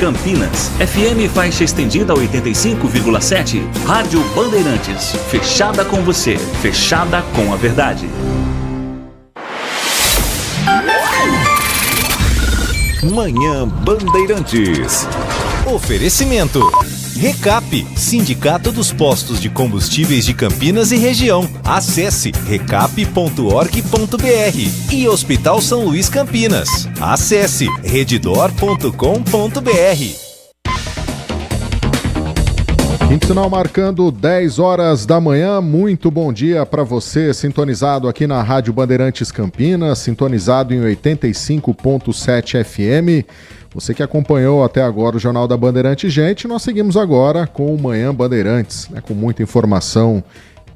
Campinas, FM faixa estendida 85,7. Rádio Bandeirantes, fechada com você, fechada com a verdade. Manhã Bandeirantes. Oferecimento. Recap, Sindicato dos Postos de Combustíveis de Campinas e Região. Acesse recap.org.br. E Hospital São Luís Campinas. Acesse redditor.com.br. Quinto sinal marcando 10 horas da manhã. Muito bom dia para você, sintonizado aqui na Rádio Bandeirantes Campinas, sintonizado em 85.7 FM. Você que acompanhou até agora o Jornal da Bandeirantes, gente, nós seguimos agora com o Manhã Bandeirantes, né, com muita informação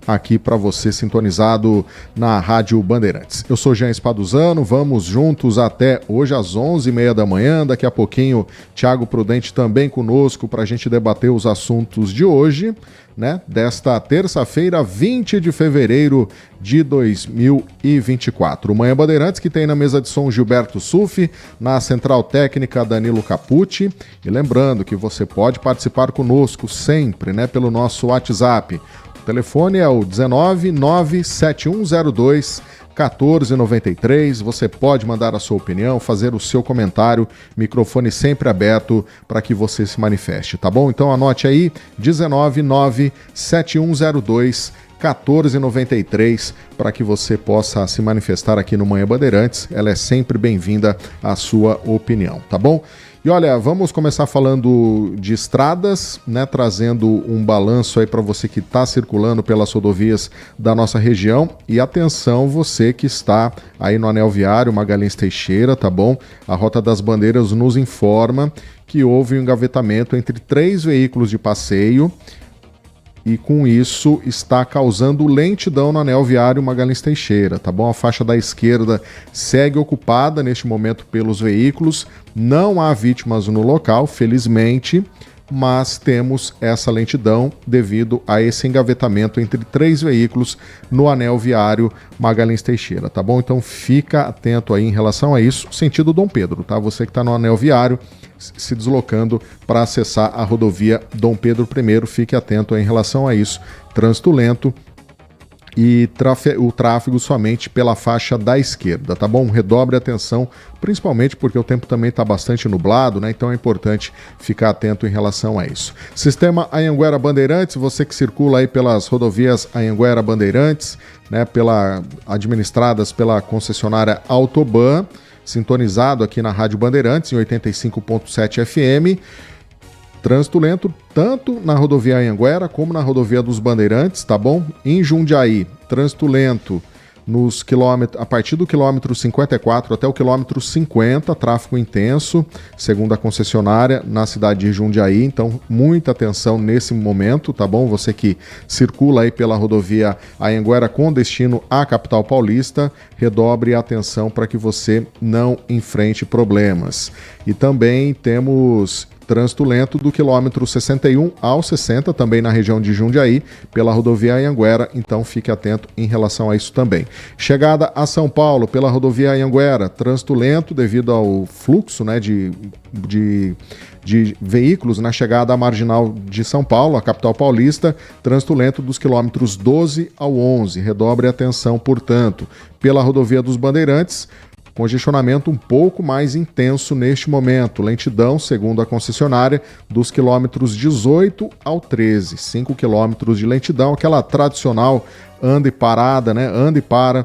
aqui para você sintonizado na Rádio Bandeirantes. Eu sou Jean Espaduzano, vamos juntos até hoje às 11h30 da manhã. Daqui a pouquinho, Thiago Prudente também conosco para a gente debater os assuntos de hoje, né? Desta terça-feira, 20 de fevereiro de 2024. O Manhã Bandeirantes que tem na mesa de som Gilberto Sufi, na central técnica Danilo Capucci. E lembrando que você pode participar conosco sempre, né? Pelo nosso WhatsApp. O telefone é o 19971021493. Você pode mandar a sua opinião, fazer o seu comentário, microfone sempre aberto para que você se manifeste, tá bom? Então anote aí, 19971021493 para que você possa se manifestar aqui no Manhã Bandeirantes. Ela é sempre bem-vinda à sua opinião, tá bom? E olha, vamos começar falando de estradas, né, trazendo um balanço aí para você que está circulando pelas rodovias da nossa região. E atenção, você que está aí no Anel Viário Magalhães Teixeira, tá bom? A Rota das Bandeiras nos informa que houve um engavetamento entre 3 veículos de passeio e com isso está causando lentidão no Anel Viário Magalhães Teixeira, tá bom? A faixa da esquerda segue ocupada neste momento pelos veículos, não há vítimas no local, felizmente, mas temos essa lentidão devido a esse engavetamento entre 3 veículos no Anel Viário Magalhães Teixeira, tá bom? Então fica atento aí em relação a isso, sentido Dom Pedro, tá? Você que está no Anel Viário se deslocando para acessar a rodovia Dom Pedro I, fique atento aí em relação a isso. Trânsito lento e o tráfego somente pela faixa da esquerda, tá bom? Redobre a atenção, principalmente porque o tempo também está bastante nublado, né? Então é importante ficar atento em relação a isso. Sistema Anhanguera Bandeirantes, você que circula aí pelas rodovias Anhanguera Bandeirantes, né? Administradas pela concessionária Autoban, sintonizado aqui na Rádio Bandeirantes em 85.7 FM. Trânsito lento tanto na rodovia Anhanguera como na rodovia dos Bandeirantes, tá bom? Em Jundiaí, trânsito lento a partir do quilômetro 54 até o quilômetro 50, tráfego intenso, segundo a concessionária, na cidade de Jundiaí. Então, muita atenção nesse momento, tá bom? Você que circula aí pela rodovia Anhanguera com destino à capital paulista, redobre a atenção para que você não enfrente problemas. E também temos trânsito lento do quilômetro 61 ao 60, também na região de Jundiaí, pela rodovia Anhanguera, então fique atento em relação a isso também. Chegada a São Paulo pela rodovia Anhanguera, trânsito lento devido ao fluxo, né, de veículos na chegada à marginal de São Paulo, a capital paulista, trânsito lento dos quilômetros 12 ao 11, redobre a atenção, portanto, pela rodovia dos Bandeirantes, congestionamento um pouco mais intenso neste momento. Lentidão, segundo a concessionária, dos quilômetros 18 ao 13. 5 quilômetros de lentidão, aquela tradicional anda e parada, né? Anda e para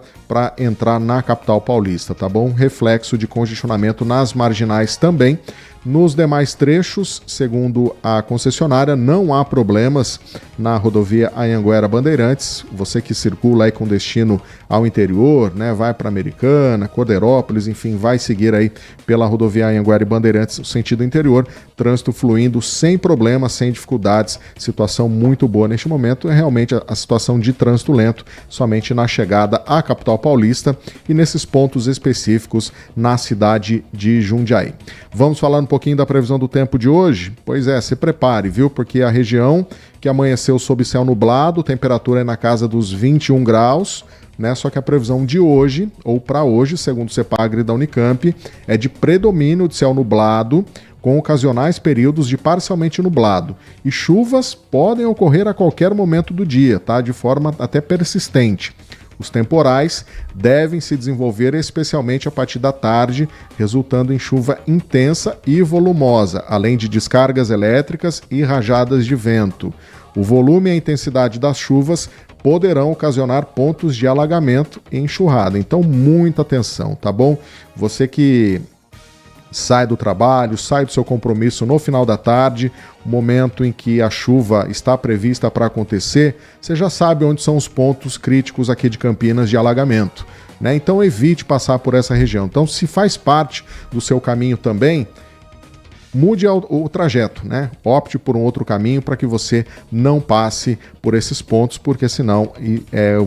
entrar na capital paulista, tá bom? Reflexo de congestionamento nas marginais também. Nos demais trechos, segundo a concessionária, não há problemas na rodovia Anhanguera Bandeirantes. Você que circula aí com destino ao interior, né, vai para Americana, Corderópolis, enfim, vai seguir aí pela rodovia Anhanguera e Bandeirantes, sentido interior, trânsito fluindo sem problemas, sem dificuldades, situação muito boa neste momento. É realmente a situação de trânsito lento somente na chegada à capital paulista e nesses pontos específicos na cidade de Jundiaí. Vamos falar um pouquinho da previsão do tempo de hoje? Pois é, se prepare, viu? Porque a região que amanheceu sob céu nublado, temperatura é na casa dos 21 graus, né? Só que a previsão de hoje, ou para hoje, segundo o CEPAGRE da Unicamp, é de predomínio de céu nublado, com ocasionais períodos de parcialmente nublado. E chuvas podem ocorrer a qualquer momento do dia, tá? De forma até persistente. Os temporais devem se desenvolver especialmente a partir da tarde, resultando em chuva intensa e volumosa, além de descargas elétricas e rajadas de vento. O volume e a intensidade das chuvas poderão ocasionar pontos de alagamento e enxurrada. Então, muita atenção, tá bom? Você que sai do trabalho, sai do seu compromisso no final da tarde, o momento em que a chuva está prevista para acontecer, você já sabe onde são os pontos críticos aqui de Campinas de alagamento, né? Então evite passar por essa região. Então, se faz parte do seu caminho também, mude o trajeto, né? Opte por um outro caminho para que você não passe por esses pontos, porque senão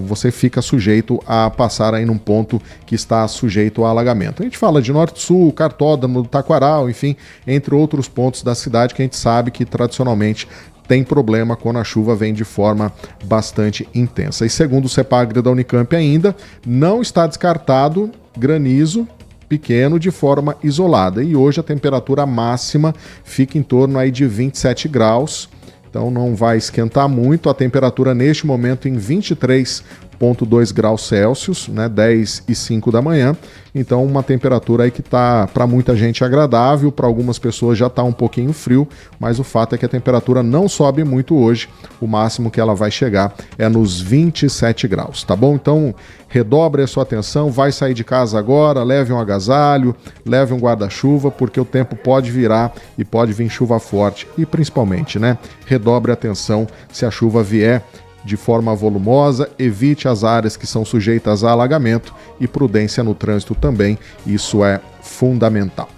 você fica sujeito a passar aí num ponto que está sujeito a alagamento. A gente fala de Norte-Sul, Cartódromo, Taquaral, enfim, entre outros pontos da cidade que a gente sabe que tradicionalmente tem problema quando a chuva vem de forma bastante intensa. E segundo o CEPAGRE da Unicamp ainda, não está descartado granizo pequeno de forma isolada. E hoje a temperatura máxima fica em torno aí de 27 graus, então não vai esquentar muito. A temperatura neste momento em 23,2 graus Celsius, né, 10h05 da manhã. Então uma temperatura aí que está para muita gente agradável, para algumas pessoas já está um pouquinho frio, mas o fato é que a temperatura não sobe muito hoje. O máximo que ela vai chegar é nos 27 graus, tá bom? Então redobre a sua atenção, vai sair de casa agora, leve um agasalho, leve um guarda-chuva, porque o tempo pode virar e pode vir chuva forte. E principalmente, né, redobre a atenção se a chuva vier de forma volumosa, evite as áreas que são sujeitas a alagamento e prudência no trânsito também, isso é fundamental.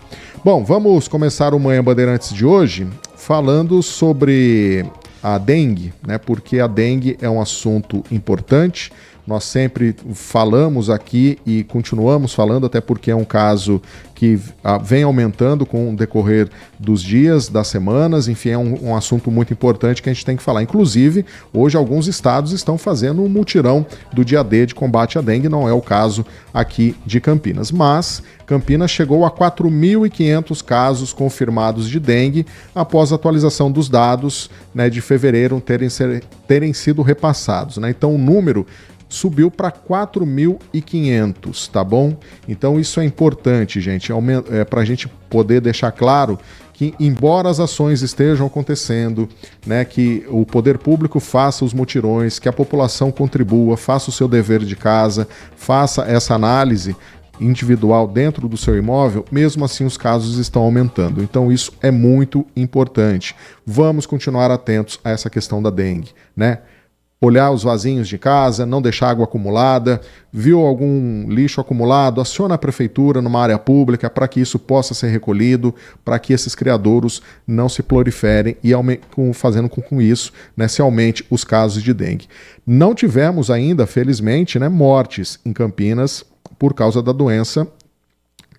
Bom, vamos começar o Manhã Bandeirantes de hoje falando sobre a dengue, né? Porque a dengue é um assunto importante. Nós sempre falamos aqui e continuamos falando, até porque é um caso que vem aumentando com o decorrer dos dias, das semanas, enfim, é um assunto muito importante que a gente tem que falar. Inclusive, hoje alguns estados estão fazendo um mutirão do dia D de combate à dengue, não é o caso aqui de Campinas. Mas Campinas chegou a 4.500 casos confirmados de dengue após a atualização dos dados, né, de fevereiro terem sido repassados, né? Então o número subiu para 4.500, tá bom? Então isso é importante, gente, para a gente poder deixar claro que, embora as ações estejam acontecendo, né, que o poder público faça os mutirões, que a população contribua, faça o seu dever de casa, faça essa análise individual dentro do seu imóvel, mesmo assim os casos estão aumentando. Então isso é muito importante. Vamos continuar atentos a essa questão da dengue, né? Olhar os vasinhos de casa, não deixar água acumulada, viu algum lixo acumulado, aciona a prefeitura numa área pública para que isso possa ser recolhido, para que esses criadouros não se proliferem e fazendo com isso, né, se aumente os casos de dengue. Não tivemos ainda, felizmente, né, mortes em Campinas por causa da doença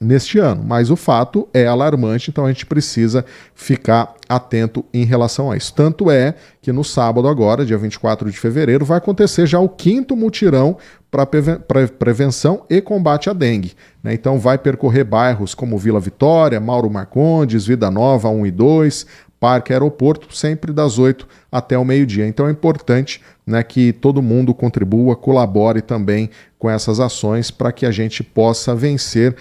neste ano, mas o fato é alarmante, então a gente precisa ficar atento em relação a isso. Tanto é que no sábado agora, dia 24 de fevereiro, vai acontecer já o 5º mutirão para prevenção e combate à dengue, né? Então vai percorrer bairros como Vila Vitória, Mauro Marcondes, Vida Nova 1 e 2, Parque Aeroporto, sempre das 8 até o meio-dia. Então é importante, né, que todo mundo contribua, colabore também com essas ações para que a gente possa vencer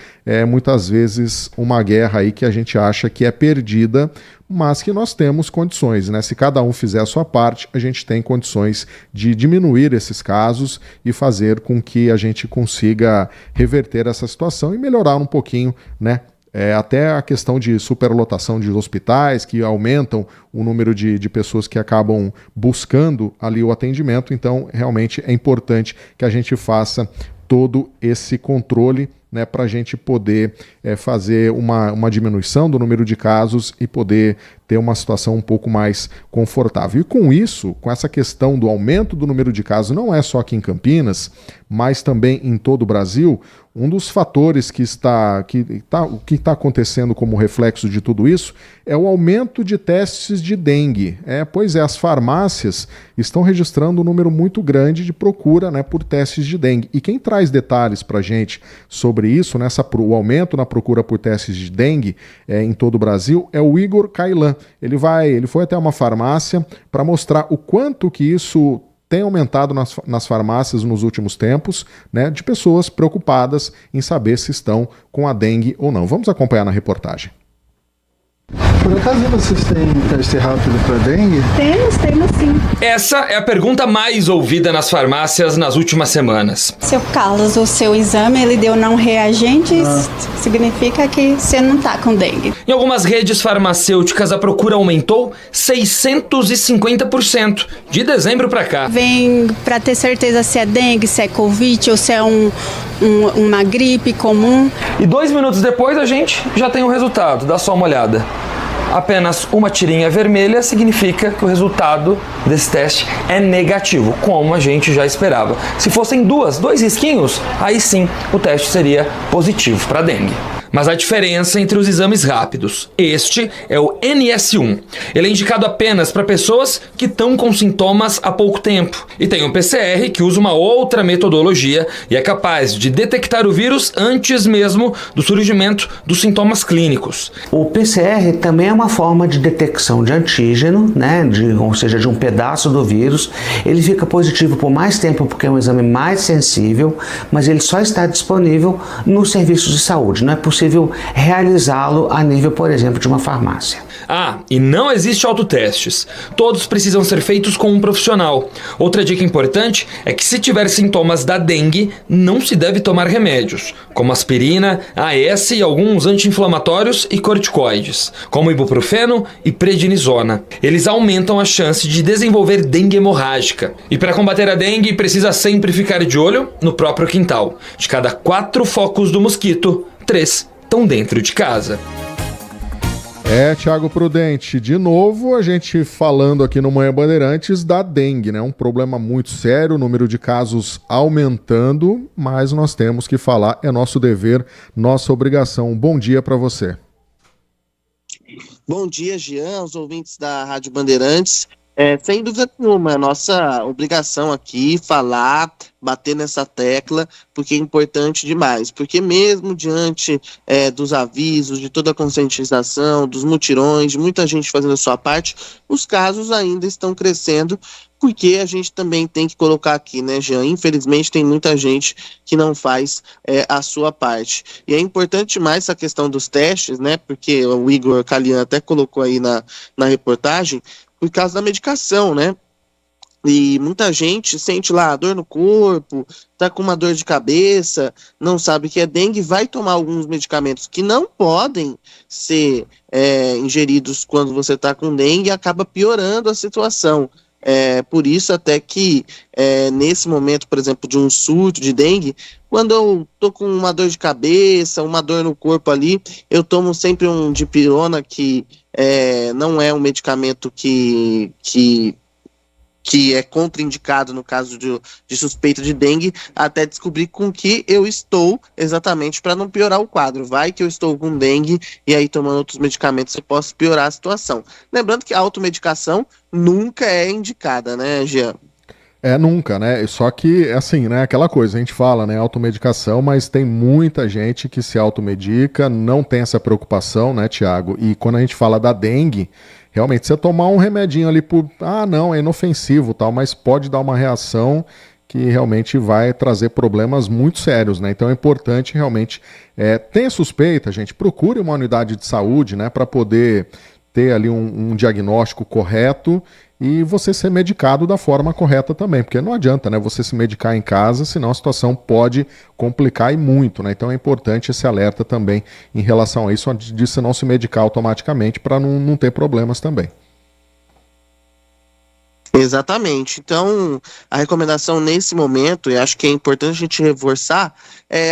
muitas vezes uma guerra aí que a gente acha que é perdida, mas que nós temos condições, né? Se cada um fizer a sua parte, a gente tem condições de diminuir esses casos e fazer com que a gente consiga reverter essa situação e melhorar um pouquinho, né? Até a questão de superlotação de hospitais, que aumentam o número de pessoas que acabam buscando ali o atendimento. Então, realmente é importante que a gente faça todo esse controle, né, para a gente poder fazer uma diminuição do número de casos e poder ter uma situação um pouco mais confortável. E com isso, com essa questão do aumento do número de casos, não é só aqui em Campinas, mas também em todo o Brasil, Um dos fatores que está acontecendo como reflexo de tudo isso é o aumento de testes de dengue. Pois é, as farmácias estão registrando um número muito grande de procura, né, por testes de dengue. E quem traz detalhes para a gente sobre isso, o aumento na procura por testes de dengue em todo o Brasil, é o Igor Cailan. Ele foi até uma farmácia para mostrar o quanto que isso tem aumentado nas farmácias nos últimos tempos, né, de pessoas preocupadas em saber se estão com a dengue ou não. Vamos acompanhar na reportagem. Por acaso vocês têm teste rápido para dengue? Temos sim. Essa é a pergunta mais ouvida nas farmácias nas últimas semanas. Seu Carlos, o seu exame, ele deu não reagente, significa que você não tá com dengue. Em algumas redes farmacêuticas, a procura aumentou 650% de dezembro para cá. Vem para ter certeza se é dengue, se é Covid ou se é uma gripe comum. E 2 minutos depois a gente já tem o resultado, dá só uma olhada. Apenas uma tirinha vermelha significa que o resultado desse teste é negativo, como a gente já esperava. Se fossem dois risquinhos, aí sim o teste seria positivo para dengue. Mas há diferença entre os exames rápidos. Este é o NS1. Ele é indicado apenas para pessoas que estão com sintomas há pouco tempo. E tem o PCR, que usa uma outra metodologia e é capaz de detectar o vírus antes mesmo do surgimento dos sintomas clínicos. O PCR também é uma forma de detecção de antígeno, né? Ou seja, de um pedaço do vírus. Ele fica positivo por mais tempo porque é um exame mais sensível, mas ele só está disponível nos serviços de saúde. Não é possível realizá-lo a nível, por exemplo, de uma farmácia. E não existe autotestes. Todos precisam ser feitos com um profissional. Outra dica importante é que se tiver sintomas da dengue, não se deve tomar remédios, como aspirina, AS e alguns anti-inflamatórios e corticoides, como ibuprofeno e prednisona. Eles aumentam a chance de desenvolver dengue hemorrágica. E para combater a dengue, precisa sempre ficar de olho no próprio quintal. De cada 4 focos do mosquito, 3 estão dentro de casa. Thiago Prudente, de novo a gente falando aqui no Manhã Bandeirantes da dengue, né? Um problema muito sério, o número de casos aumentando, mas nós temos que falar, é nosso dever, nossa obrigação. Bom dia para você. Bom dia, Jean, aos ouvintes da Rádio Bandeirantes. Sem dúvida nenhuma, é nossa obrigação aqui falar, bater nessa tecla, porque é importante demais. Porque mesmo diante dos avisos, de toda a conscientização, dos mutirões, de muita gente fazendo a sua parte, os casos ainda estão crescendo, porque a gente também tem que colocar aqui, né, Jean? Infelizmente tem muita gente que não faz a sua parte. E é importante mais essa questão dos testes, né? Porque o Igor Cailan até colocou aí na reportagem, por causa da medicação, né? E muita gente sente lá dor no corpo, tá com uma dor de cabeça, não sabe que é dengue, vai tomar alguns medicamentos que não podem ser ingeridos quando você tá com dengue e acaba piorando a situação. Por isso até que nesse momento, por exemplo, de um surto de dengue, quando eu tô com uma dor de cabeça, uma dor no corpo ali, eu tomo sempre um dipirona, que não é um medicamento que é contraindicado no caso de suspeita de dengue, até descobrir com que eu estou, exatamente para não piorar o quadro. Vai que eu estou com dengue e aí tomando outros medicamentos eu posso piorar a situação. Lembrando que a automedicação nunca é indicada, né, Jean? Nunca, né? Só que, assim, né, aquela coisa, a gente fala, né, automedicação, mas tem muita gente que se automedica, não tem essa preocupação, né, Thiago? E quando a gente fala da dengue, realmente, você tomar um remedinho ali não, é inofensivo tal, mas pode dar uma reação que realmente vai trazer problemas muito sérios, né? Então é importante realmente, tenha suspeita, gente, procure uma unidade de saúde, né, para poder ter ali um diagnóstico correto e você ser medicado da forma correta também, porque não adianta, né, você se medicar em casa, senão a situação pode complicar e muito, né? Então é importante esse alerta também em relação a isso, de você não se medicar automaticamente para não ter problemas também. Exatamente. Então, a recomendação nesse momento, e acho que é importante a gente reforçar,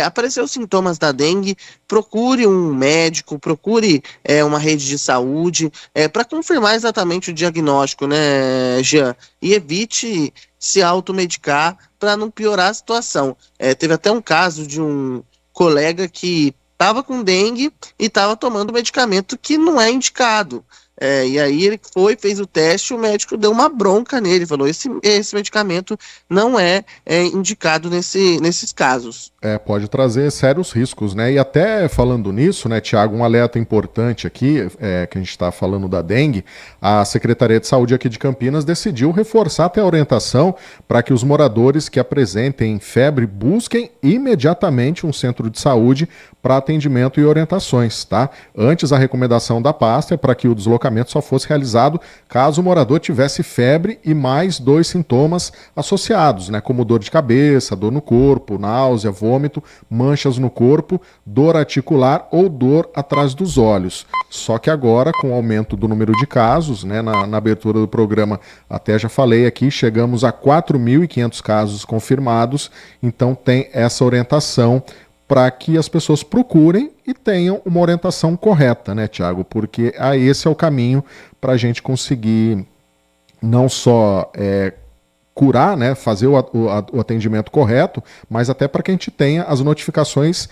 apareceu os sintomas da dengue, procure um médico, procure uma rede de saúde, para confirmar exatamente o diagnóstico, né, Jean? E evite se automedicar para não piorar a situação. Teve até um caso de um colega que estava com dengue e estava tomando medicamento que não é indicado. E aí ele fez o teste, o médico deu uma bronca nele, falou, esse medicamento não é indicado nesses casos. Pode trazer sérios riscos, né? E até falando nisso, né, Tiago, um alerta importante aqui, que a gente está falando da dengue, a Secretaria de Saúde aqui de Campinas decidiu reforçar até a orientação para que os moradores que apresentem febre busquem imediatamente um centro de saúde para atendimento e orientações, tá? Antes, a recomendação da pasta é para que o deslocamento só fosse realizado caso o morador tivesse febre e mais 2 sintomas associados, né, como dor de cabeça, dor no corpo, náusea, vômito, manchas no corpo, dor articular ou dor atrás dos olhos. Só que agora, com o aumento do número de casos, né, na abertura do programa, até já falei aqui, chegamos a 4.500 casos confirmados, então tem essa orientação para que as pessoas procurem e tenham uma orientação correta, né, Tiago? Porque esse é o caminho para a gente conseguir não só curar, né, fazer o atendimento correto, mas até para que a gente tenha as notificações,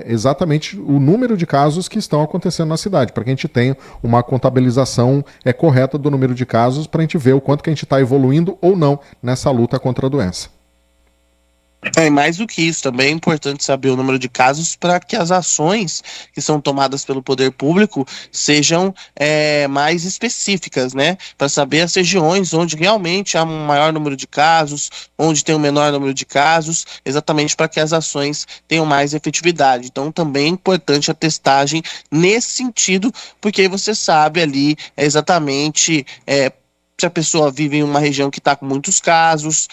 exatamente o número de casos que estão acontecendo na cidade, para que a gente tenha uma contabilização correta do número de casos, para a gente ver o quanto que a gente está evoluindo ou não nessa luta contra a doença. E mais do que isso, também é importante saber o número de casos para que as ações que são tomadas pelo poder público sejam mais específicas, né? Para saber as regiões onde realmente há um maior número de casos, onde tem um menor número de casos, exatamente para que as ações tenham mais efetividade. Então também é importante a testagem nesse sentido, porque aí você sabe ali exatamente se a pessoa vive em uma região que está com muitos casos,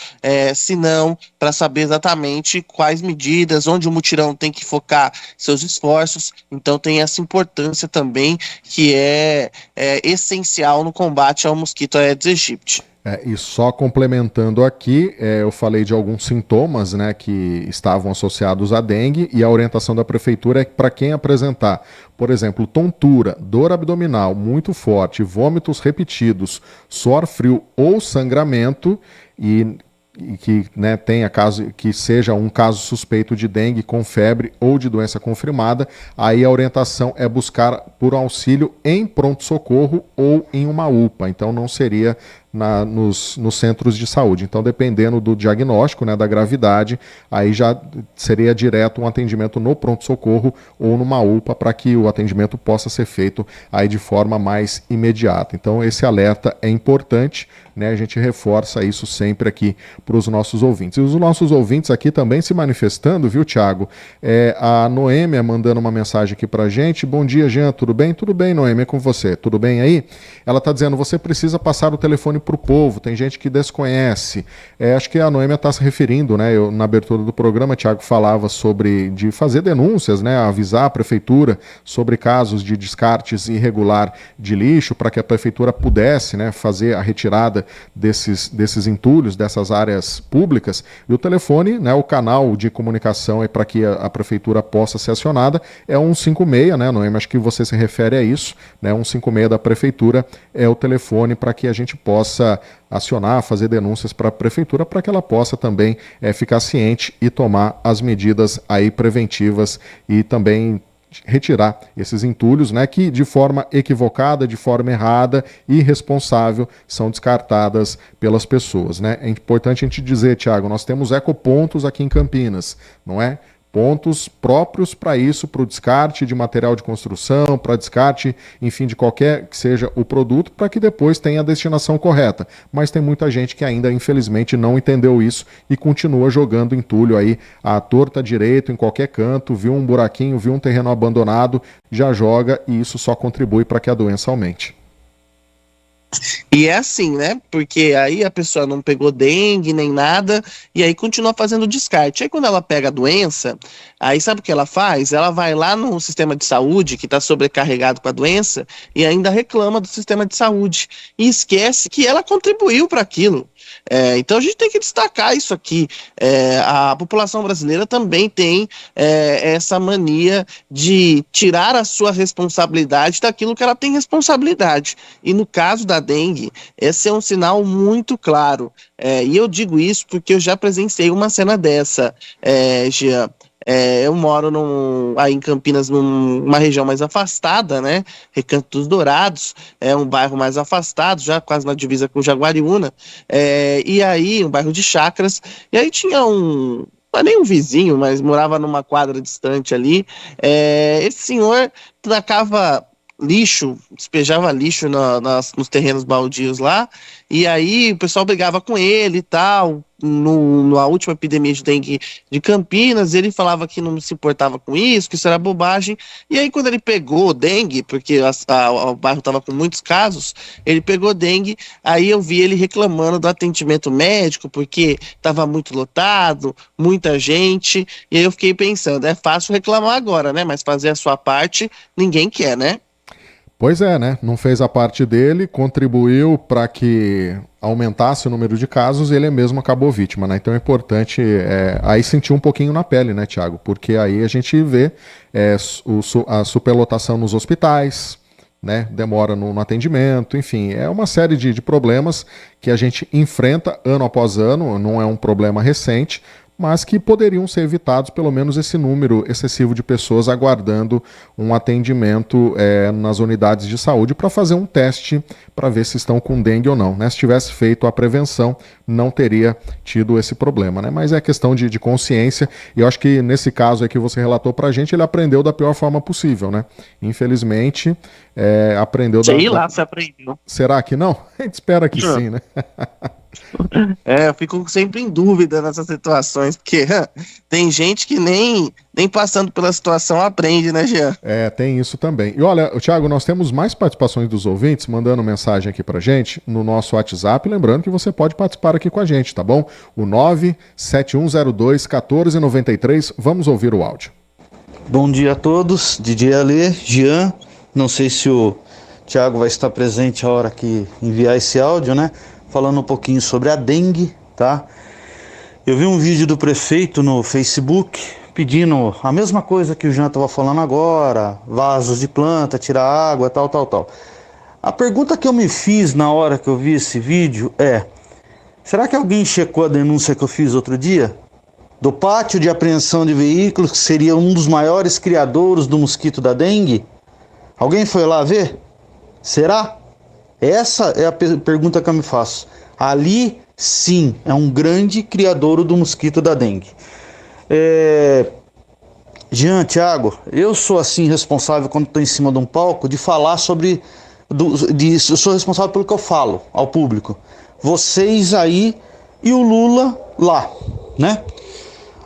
se não, para saber exatamente quais medidas, onde o mutirão tem que focar seus esforços. Então tem essa importância também que é essencial no combate ao mosquito Aedes aegypti. E só complementando aqui, eu falei de alguns sintomas, né, que estavam associados à dengue, e a orientação da prefeitura é para quem apresentar, por exemplo, tontura, dor abdominal muito forte, vômitos repetidos, suor frio ou sangramento, e que, né, tenha caso, que seja um caso suspeito de dengue com febre ou de doença confirmada, aí a orientação é buscar por auxílio em pronto-socorro ou em uma UPA, então não seria nos centros de saúde. Então, dependendo do diagnóstico, né, da gravidade, aí já seria direto um atendimento no pronto-socorro ou numa UPA, para que o atendimento possa ser feito aí de forma mais imediata. Então, esse alerta é importante, né, a gente reforça isso sempre aqui para os nossos ouvintes. E os nossos ouvintes aqui também se manifestando, viu, Tiago? A Noêmia mandando uma mensagem aqui para a gente. Bom dia, Jean, tudo bem? Tudo bem, Noêmia, é com você. Tudo bem aí? Ela está dizendo, você precisa passar o telefone para o povo, tem gente que desconhece. Acho que a Noêmia está se referindo, né? Na abertura do programa, Tiago falava de fazer denúncias, né? Avisar a prefeitura sobre casos de descartes irregular de lixo, para que a prefeitura pudesse, né, fazer a retirada desses entulhos, dessas áreas públicas. E o telefone, né, o canal de comunicação para que a prefeitura possa ser acionada é 156, né, Noêmia? Acho que você se refere a isso, né? 156 da prefeitura é o telefone para que a gente possa acionar, fazer denúncias para a prefeitura, para que ela possa também ficar ciente e tomar as medidas aí preventivas e também retirar esses entulhos, né, que de forma equivocada, de forma errada e irresponsável são descartadas pelas pessoas, né? É importante a gente dizer, Tiago, nós temos ecopontos aqui em Campinas, não é? Pontos próprios para isso, para o descarte de material de construção, para descarte, enfim, de qualquer que seja o produto, para que depois tenha a destinação correta. Mas tem muita gente que ainda, infelizmente, não entendeu isso e continua jogando entulho aí à torta direito, em qualquer canto, viu um buraquinho, viu um terreno abandonado, já joga, e isso só contribui para que a doença aumente. E é assim, né? Porque aí a pessoa não pegou dengue nem nada, e aí continua fazendo descarte. Aí quando ela pega a doença, aí sabe o que ela faz? Ela vai lá no sistema de saúde, que está sobrecarregado com a doença, e ainda reclama do sistema de saúde. E esquece que ela contribuiu para aquilo. Então a gente tem que destacar isso aqui. A população brasileira também tem essa mania de tirar a sua responsabilidade daquilo que ela tem responsabilidade. E no caso da dengue, esse é um sinal muito claro. E eu digo isso porque eu já presenciei uma cena dessa, Jean. Eu moro aí em Campinas, numa região mais afastada, né? Recanto dos Dourados, é um bairro mais afastado, já quase na divisa com Jaguariúna, e aí, um bairro de chácaras, e aí tinha não é nem um vizinho, mas morava numa quadra distante ali. Esse senhor tacava lixo, despejava lixo nos terrenos baldios lá, e aí o pessoal brigava com ele e tal. Na última epidemia de dengue de Campinas, ele falava que não se importava com isso, que isso era bobagem, e aí quando ele pegou dengue, porque o bairro estava com muitos casos, ele pegou dengue, aí eu vi ele reclamando do atendimento médico, porque estava muito lotado, muita gente, e aí eu fiquei pensando, é fácil reclamar agora, né, mas fazer a sua parte, ninguém quer, né? Pois é, né? Não fez a parte dele, contribuiu para que aumentasse o número de casos e ele mesmo acabou vítima, né? Então é importante aí sentir um pouquinho na pele, né, Thiago? Porque aí a gente vê a superlotação nos hospitais, né? Demora no atendimento, enfim, é uma série de problemas que a gente enfrenta ano após ano, não é um problema recente, mas que poderiam ser evitados, pelo menos esse número excessivo de pessoas aguardando um atendimento nas unidades de saúde para fazer um teste para ver se estão com dengue ou não, né? Se tivesse feito a prevenção, não teria tido esse problema, né? Mas é questão de consciência, e eu acho que nesse caso aí que você relatou para a gente, ele aprendeu da pior forma possível, né? Infelizmente, aprendeu Sei lá se aprendeu. Será que não? A gente espera que sim, né? Eu fico sempre em dúvida nessas situações, porque tem gente que nem passando pela situação aprende, né, Jean? Tem isso também. E olha, Thiago, nós temos mais participações dos ouvintes mandando mensagem aqui pra gente no nosso WhatsApp, lembrando que você pode participar aqui com a gente, tá bom? O 97102-1493, vamos ouvir o áudio. Bom dia a todos, DJ Alê, Jean, não sei se o Thiago vai estar presente a hora que enviar esse áudio, né? Falando um pouquinho sobre a dengue, tá? Eu vi um vídeo do prefeito no Facebook pedindo a mesma coisa que o Jean estava falando agora, vasos de planta, tirar água, tal. A pergunta que eu me fiz na hora que eu vi esse vídeo será que alguém checou a denúncia que eu fiz outro dia? Do pátio de apreensão de veículos, que seria um dos maiores criadouros do mosquito da dengue? Alguém foi lá ver? Será? Essa é a pergunta que eu me faço. Ali, sim, é um grande criadouro do mosquito da dengue. Jean, Thiago, eu sou assim responsável quando estou em cima de um palco de falar sobre... eu sou responsável pelo que eu falo ao público. Vocês aí e o Lula lá, né?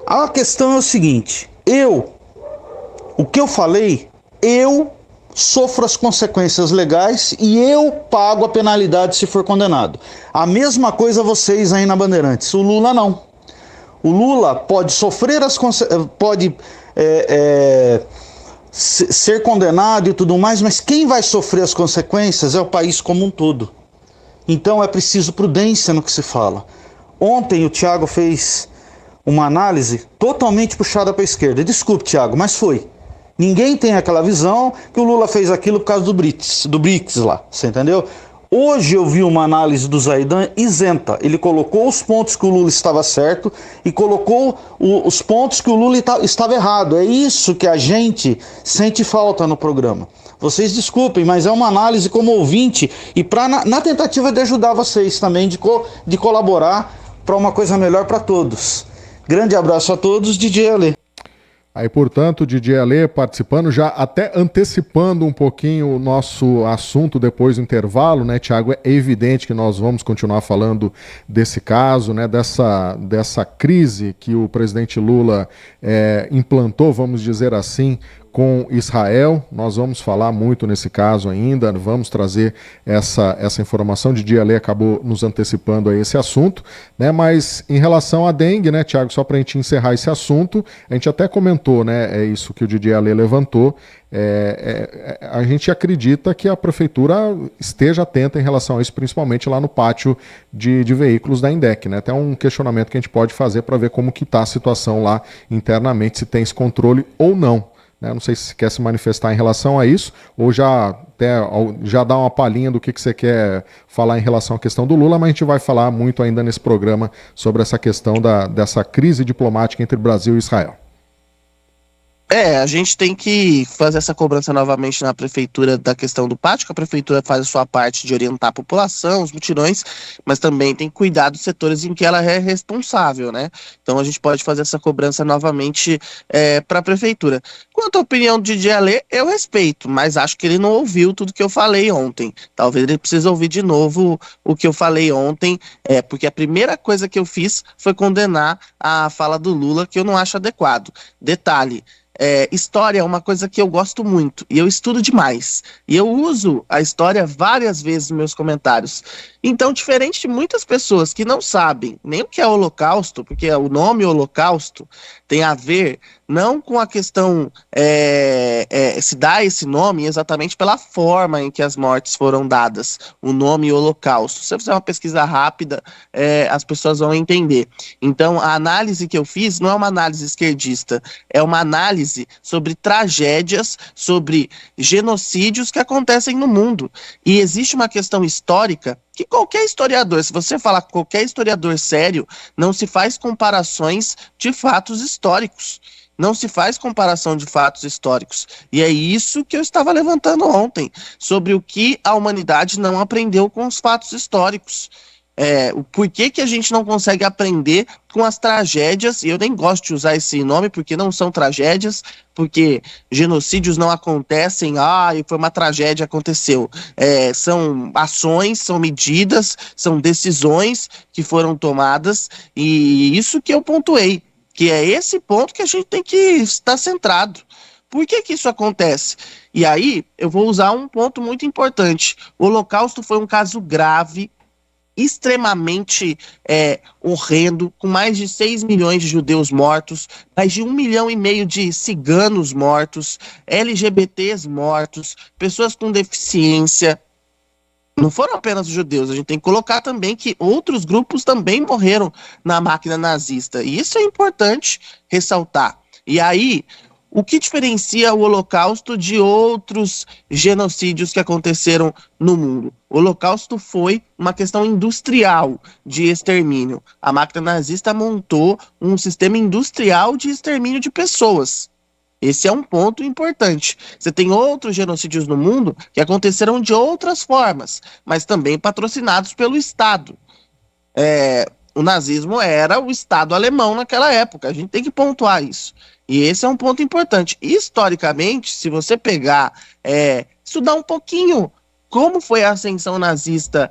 A questão é o seguinte, o que eu falei, eu sofro as consequências legais e eu pago a penalidade se for condenado. A mesma coisa vocês aí na Bandeirantes. O Lula não. O Lula pode sofrer ser condenado e tudo mais, mas quem vai sofrer as consequências é o país como um todo. Então é preciso prudência no que se fala. Ontem o Thiago fez uma análise totalmente puxada para a esquerda. Desculpe, Thiago, mas foi. Ninguém tem aquela visão que o Lula fez aquilo por causa do BRICS lá, você entendeu? Hoje eu vi uma análise do Zaidan isenta. Ele colocou os pontos que o Lula estava certo e colocou os pontos que o Lula estava errado. É isso que a gente sente falta no programa. Vocês desculpem, mas é uma análise como ouvinte e na tentativa de ajudar vocês também, de colaborar para uma coisa melhor para todos. Grande abraço a todos, DJ Alê. Aí, portanto, DJ Alê participando, já até antecipando um pouquinho o nosso assunto depois do intervalo, né, Thiago? É evidente que nós vamos continuar falando desse caso, né, dessa crise que o presidente Lula implantou, vamos dizer assim, com Israel. Nós vamos falar muito nesse caso ainda, vamos trazer essa informação. DJ Alê acabou nos antecipando a esse assunto, né? Mas em relação à dengue, né, Thiago, só para a gente encerrar esse assunto, a gente até comentou, né, isso que o DJ Alê levantou, a gente acredita que a prefeitura esteja atenta em relação a isso, principalmente lá no pátio de veículos da INDEC, né? Até um questionamento que a gente pode fazer para ver como que está a situação lá internamente, se tem esse controle ou não. Não sei se quer se manifestar em relação a isso, ou já dá uma palhinha do que você quer falar em relação à questão do Lula, mas a gente vai falar muito ainda nesse programa sobre essa questão dessa crise diplomática entre Brasil e Israel. A gente tem que fazer essa cobrança novamente na prefeitura da questão do pátio, que a prefeitura faz a sua parte de orientar a população, os mutirões, mas também tem que cuidar dos setores em que ela é responsável, né? Então a gente pode fazer essa cobrança novamente para a prefeitura. Quanto à opinião do DJ Alê, eu respeito, mas acho que ele não ouviu tudo que eu falei ontem. Talvez ele precise ouvir de novo o que eu falei ontem, porque a primeira coisa que eu fiz foi condenar a fala do Lula, que eu não acho adequado. Detalhe, história é uma coisa que eu gosto muito e eu estudo demais e eu uso a história várias vezes nos meus comentários. Então, diferente de muitas pessoas que não sabem nem o que é Holocausto, porque o nome Holocausto tem a ver não com a questão se dá esse nome exatamente pela forma em que as mortes foram dadas, o nome Holocausto. Se você fizer uma pesquisa rápida, as pessoas vão entender. Então, a análise que eu fiz não é uma análise esquerdista, é uma análise sobre tragédias, sobre genocídios que acontecem no mundo. E existe uma questão histórica que qualquer historiador, se você falar com qualquer historiador sério, não se faz comparações de fatos históricos. Não se faz comparação de fatos históricos. E é isso que eu estava levantando ontem, sobre o que a humanidade não aprendeu com os fatos históricos. O porquê que a gente não consegue aprender com as tragédias, e eu nem gosto de usar esse nome porque não são tragédias, porque genocídios não acontecem, foi uma tragédia, aconteceu. São ações, são medidas, são decisões que foram tomadas, e isso que eu pontuei, que é esse ponto que a gente tem que estar centrado. Por que que isso acontece? E aí, eu vou usar um ponto muito importante. O Holocausto foi um caso grave, extremamente horrendo, com mais de 6 milhões de judeus mortos, mais de 1,5 milhão de ciganos mortos, LGBTs mortos, pessoas com deficiência. Não foram apenas os judeus, a gente tem que colocar também que outros grupos também morreram na máquina nazista, e isso é importante ressaltar. E aí, o que diferencia o Holocausto de outros genocídios que aconteceram no mundo? O Holocausto foi uma questão industrial de extermínio. A máquina nazista montou um sistema industrial de extermínio de pessoas. Esse é um ponto importante. Você tem outros genocídios no mundo que aconteceram de outras formas, mas também patrocinados pelo Estado. O nazismo era o Estado alemão naquela época, a gente tem que pontuar isso. E esse é um ponto importante. Historicamente, se você pegar, estudar um pouquinho como foi a ascensão nazista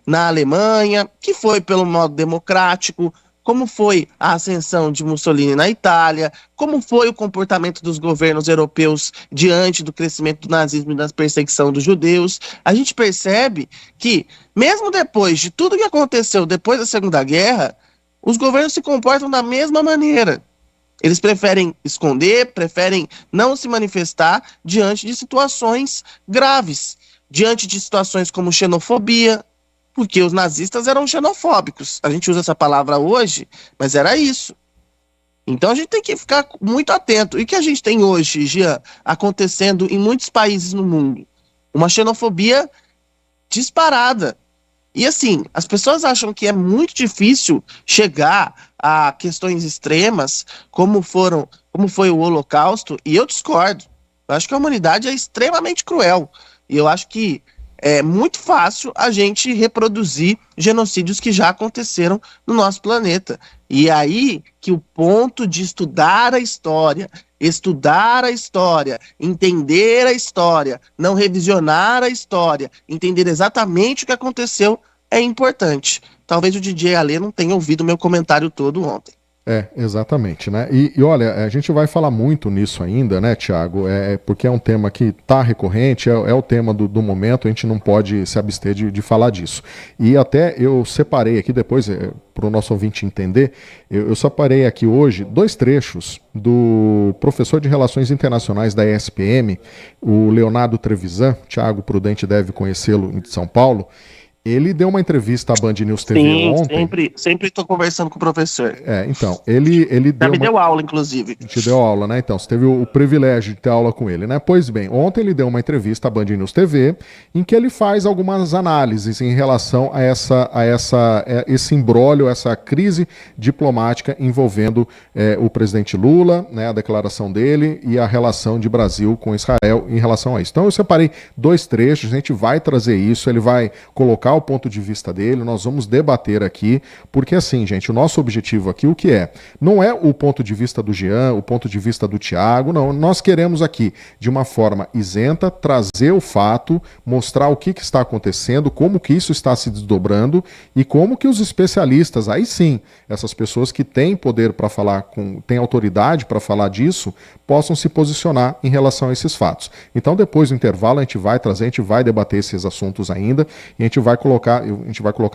na Alemanha, que foi pelo modo democrático, como foi a ascensão de Mussolini na Itália, como foi o comportamento dos governos europeus diante do crescimento do nazismo e da perseguição dos judeus, a gente percebe que, mesmo depois de tudo que aconteceu depois da Segunda Guerra, os governos se comportam da mesma maneira. Eles preferem esconder, preferem não se manifestar diante de situações graves, diante de situações como xenofobia, porque os nazistas eram xenofóbicos. A gente usa essa palavra hoje, mas era isso. Então a gente tem que ficar muito atento. E o que a gente tem hoje, Jean, acontecendo em muitos países no mundo? Uma xenofobia disparada. E assim, as pessoas acham que é muito difícil chegar a questões extremas, como foi o Holocausto, e eu discordo. Eu acho que a humanidade é extremamente cruel. E eu acho que é muito fácil a gente reproduzir genocídios que já aconteceram no nosso planeta. E é aí que o ponto de estudar a história, entender a história, não revisionar a história, entender exatamente o que aconteceu é importante. Talvez o DJ Alê não tenha ouvido o meu comentário todo ontem. Exatamente, né? E olha, a gente vai falar muito nisso ainda, né, Thiago? Porque é um tema que está recorrente, é o tema do momento, a gente não pode se abster de falar disso. E até eu separei aqui, depois, para o nosso ouvinte entender, eu separei aqui hoje 2 trechos do professor de Relações Internacionais da ESPM, o Leonardo Trevisan, Thiago Prudente deve conhecê-lo, de São Paulo. Ele deu uma entrevista à Band News TV ontem. Sempre estou conversando com o professor. Então, ele Já me deu aula, inclusive. Te deu aula, né? Então, você teve o privilégio de ter aula com ele, né? Pois bem, ontem ele deu uma entrevista à Band News TV em que ele faz algumas análises em relação a esse imbróglio, essa crise diplomática envolvendo o presidente Lula, né? A declaração dele e a relação de Brasil com Israel em relação a isso. Então, eu separei 2 trechos, a gente vai trazer isso, ele vai colocar o ponto de vista dele, nós vamos debater aqui, porque assim, gente, o nosso objetivo aqui, o que é? Não é o ponto de vista do Jean, o ponto de vista do Thiago, não, nós queremos aqui, de uma forma isenta, trazer o fato, mostrar o que está acontecendo, como que isso está se desdobrando e como que os especialistas, aí sim, essas pessoas que têm poder para falar, têm autoridade para falar disso, possam se posicionar em relação a esses fatos. Então, depois do intervalo, a gente vai trazer, a gente vai debater esses assuntos ainda, e a gente vai colocar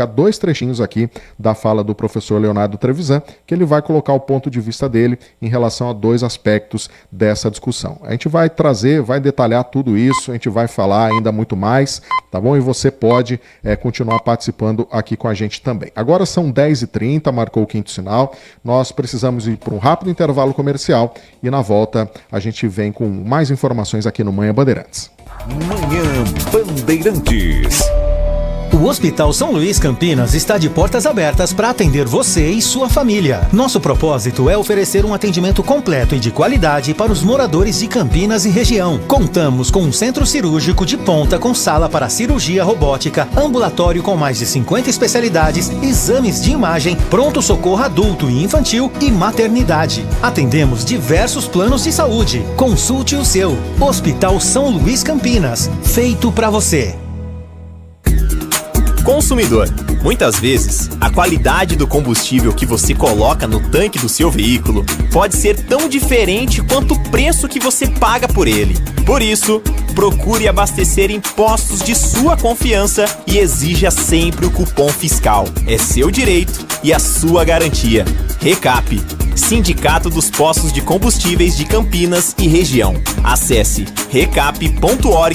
2 trechinhos aqui da fala do professor Leonardo Trevisan, que ele vai colocar o ponto de vista dele em relação a 2 aspectos dessa discussão. A gente vai trazer, vai detalhar tudo isso, a gente vai falar ainda muito mais, tá bom? E você pode continuar participando aqui com a gente também. Agora são 10h30, marcou o quinto sinal, nós precisamos ir para um rápido intervalo comercial e na volta a gente vem com mais informações aqui no Manhã Bandeirantes. Manhã Bandeirantes. O Hospital São Luís Campinas está de portas abertas para atender você e sua família. Nosso propósito é oferecer um atendimento completo e de qualidade para os moradores de Campinas e região. Contamos com um centro cirúrgico de ponta com sala para cirurgia robótica, ambulatório com mais de 50 especialidades, exames de imagem, pronto-socorro adulto e infantil e maternidade. Atendemos diversos planos de saúde. Consulte o seu. Hospital São Luís Campinas. Feito para você. Consumidor, muitas vezes, a qualidade do combustível que você coloca no tanque do seu veículo pode ser tão diferente quanto o preço que você paga por ele. Por isso, procure abastecer em postos de sua confiança e exija sempre o cupom fiscal. É seu direito e a sua garantia. Recap, Sindicato dos Postos de Combustíveis de Campinas e Região. Acesse recap.org.br.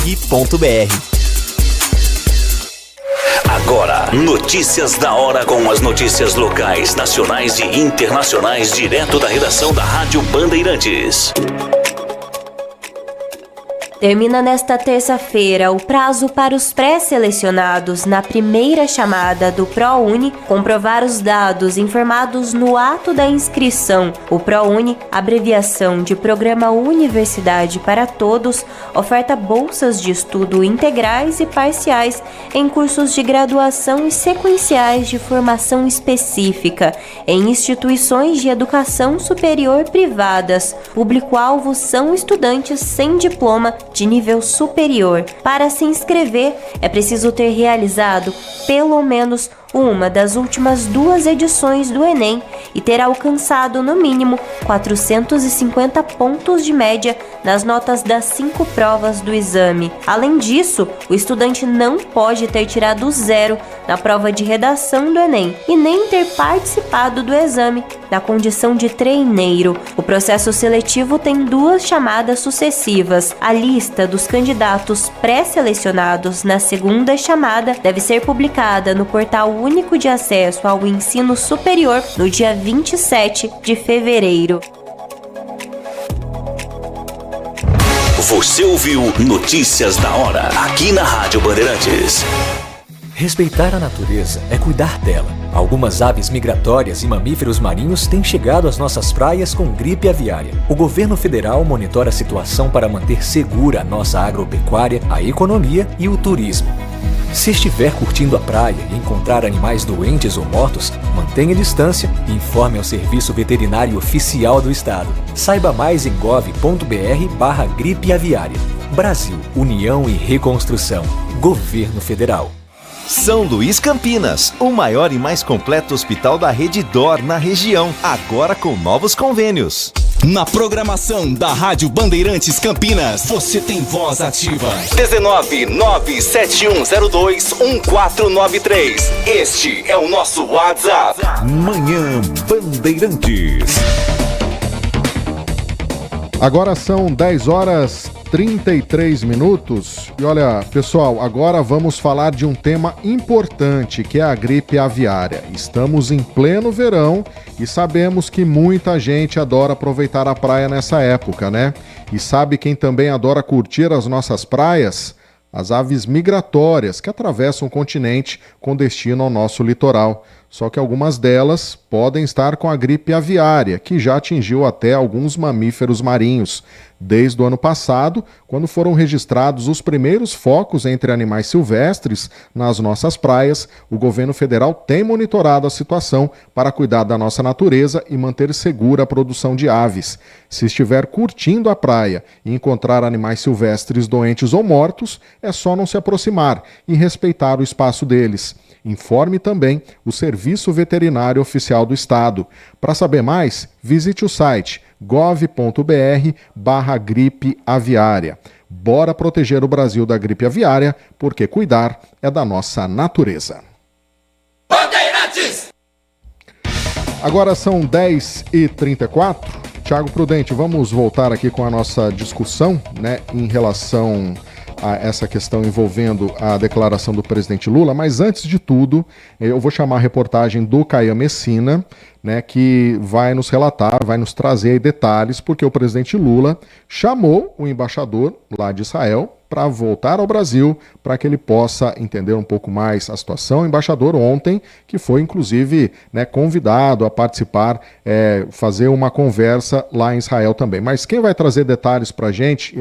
Agora, notícias da hora com as notícias locais, nacionais e internacionais direto da redação da Rádio Bandeirantes. Termina nesta terça-feira o prazo para os pré-selecionados na primeira chamada do ProUni comprovar os dados informados no ato da inscrição. O ProUni, abreviação de Programa Universidade para Todos, oferta bolsas de estudo integrais e parciais em cursos de graduação e sequenciais de formação específica em instituições de educação superior privadas. Público-alvo são estudantes sem diploma de nível superior. Para se inscrever, é preciso ter realizado pelo menos uma das últimas 2 edições do Enem e ter alcançado no mínimo 450 pontos de média nas notas das 5 provas do exame. Além disso, o estudante não pode ter tirado 0 na prova de redação do Enem e nem ter participado do exame na condição de treineiro. O processo seletivo tem 2 chamadas sucessivas. A lista dos candidatos pré-selecionados na segunda chamada deve ser publicada no portal único de acesso ao ensino superior no dia 27 de fevereiro. Você ouviu Notícias da Hora, aqui na Rádio Bandeirantes. Respeitar a natureza é cuidar dela. Algumas aves migratórias e mamíferos marinhos têm chegado às nossas praias com gripe aviária. O governo federal monitora a situação para manter segura a nossa agropecuária, a economia e o turismo. Se estiver curtindo a praia e encontrar animais doentes ou mortos, mantenha distância e informe ao Serviço Veterinário Oficial do Estado. Saiba mais em gov.br/gripe aviária. Brasil, União e Reconstrução. Governo Federal. São Luís Campinas, o maior e mais completo hospital da rede DOR na região, agora com novos convênios. Na programação da Rádio Bandeirantes Campinas, você tem voz ativa. 19971021493. Este é o nosso WhatsApp. Manhã Bandeirantes. Agora são 10h13 33 e olha, pessoal, agora vamos falar de um tema importante, que é a gripe aviária. Estamos em pleno verão e sabemos que muita gente adora aproveitar a praia nessa época, né? E sabe quem também adora curtir as nossas praias? As aves migratórias que atravessam o continente com destino ao nosso litoral. Só que algumas delas podem estar com a gripe aviária, que já atingiu até alguns mamíferos marinhos. Desde o ano passado, quando foram registrados os primeiros focos entre animais silvestres nas nossas praias, o governo federal tem monitorado a situação para cuidar da nossa natureza e manter segura a produção de aves. Se estiver curtindo a praia e encontrar animais silvestres doentes ou mortos, é só não se aproximar e respeitar o espaço deles. Informe também o Serviço Veterinário Oficial do Estado. Para saber mais, visite o site gov.br/gripe aviária. Bora proteger o Brasil da gripe aviária, porque cuidar é da nossa natureza. Agora são 10h34. Tiago Prudente, vamos voltar aqui com a nossa discussão, né, em relação a essa questão envolvendo a declaração do presidente Lula, mas antes de tudo, eu vou chamar a reportagem do Caia Messina, né, que vai nos relatar, vai nos trazer aí detalhes, porque o presidente Lula chamou o embaixador lá de Israel para voltar ao Brasil, para que ele possa entender um pouco mais a situação. O embaixador ontem, que foi inclusive, né, convidado a participar, fazer uma conversa lá em Israel também. Mas quem vai trazer detalhes para a gente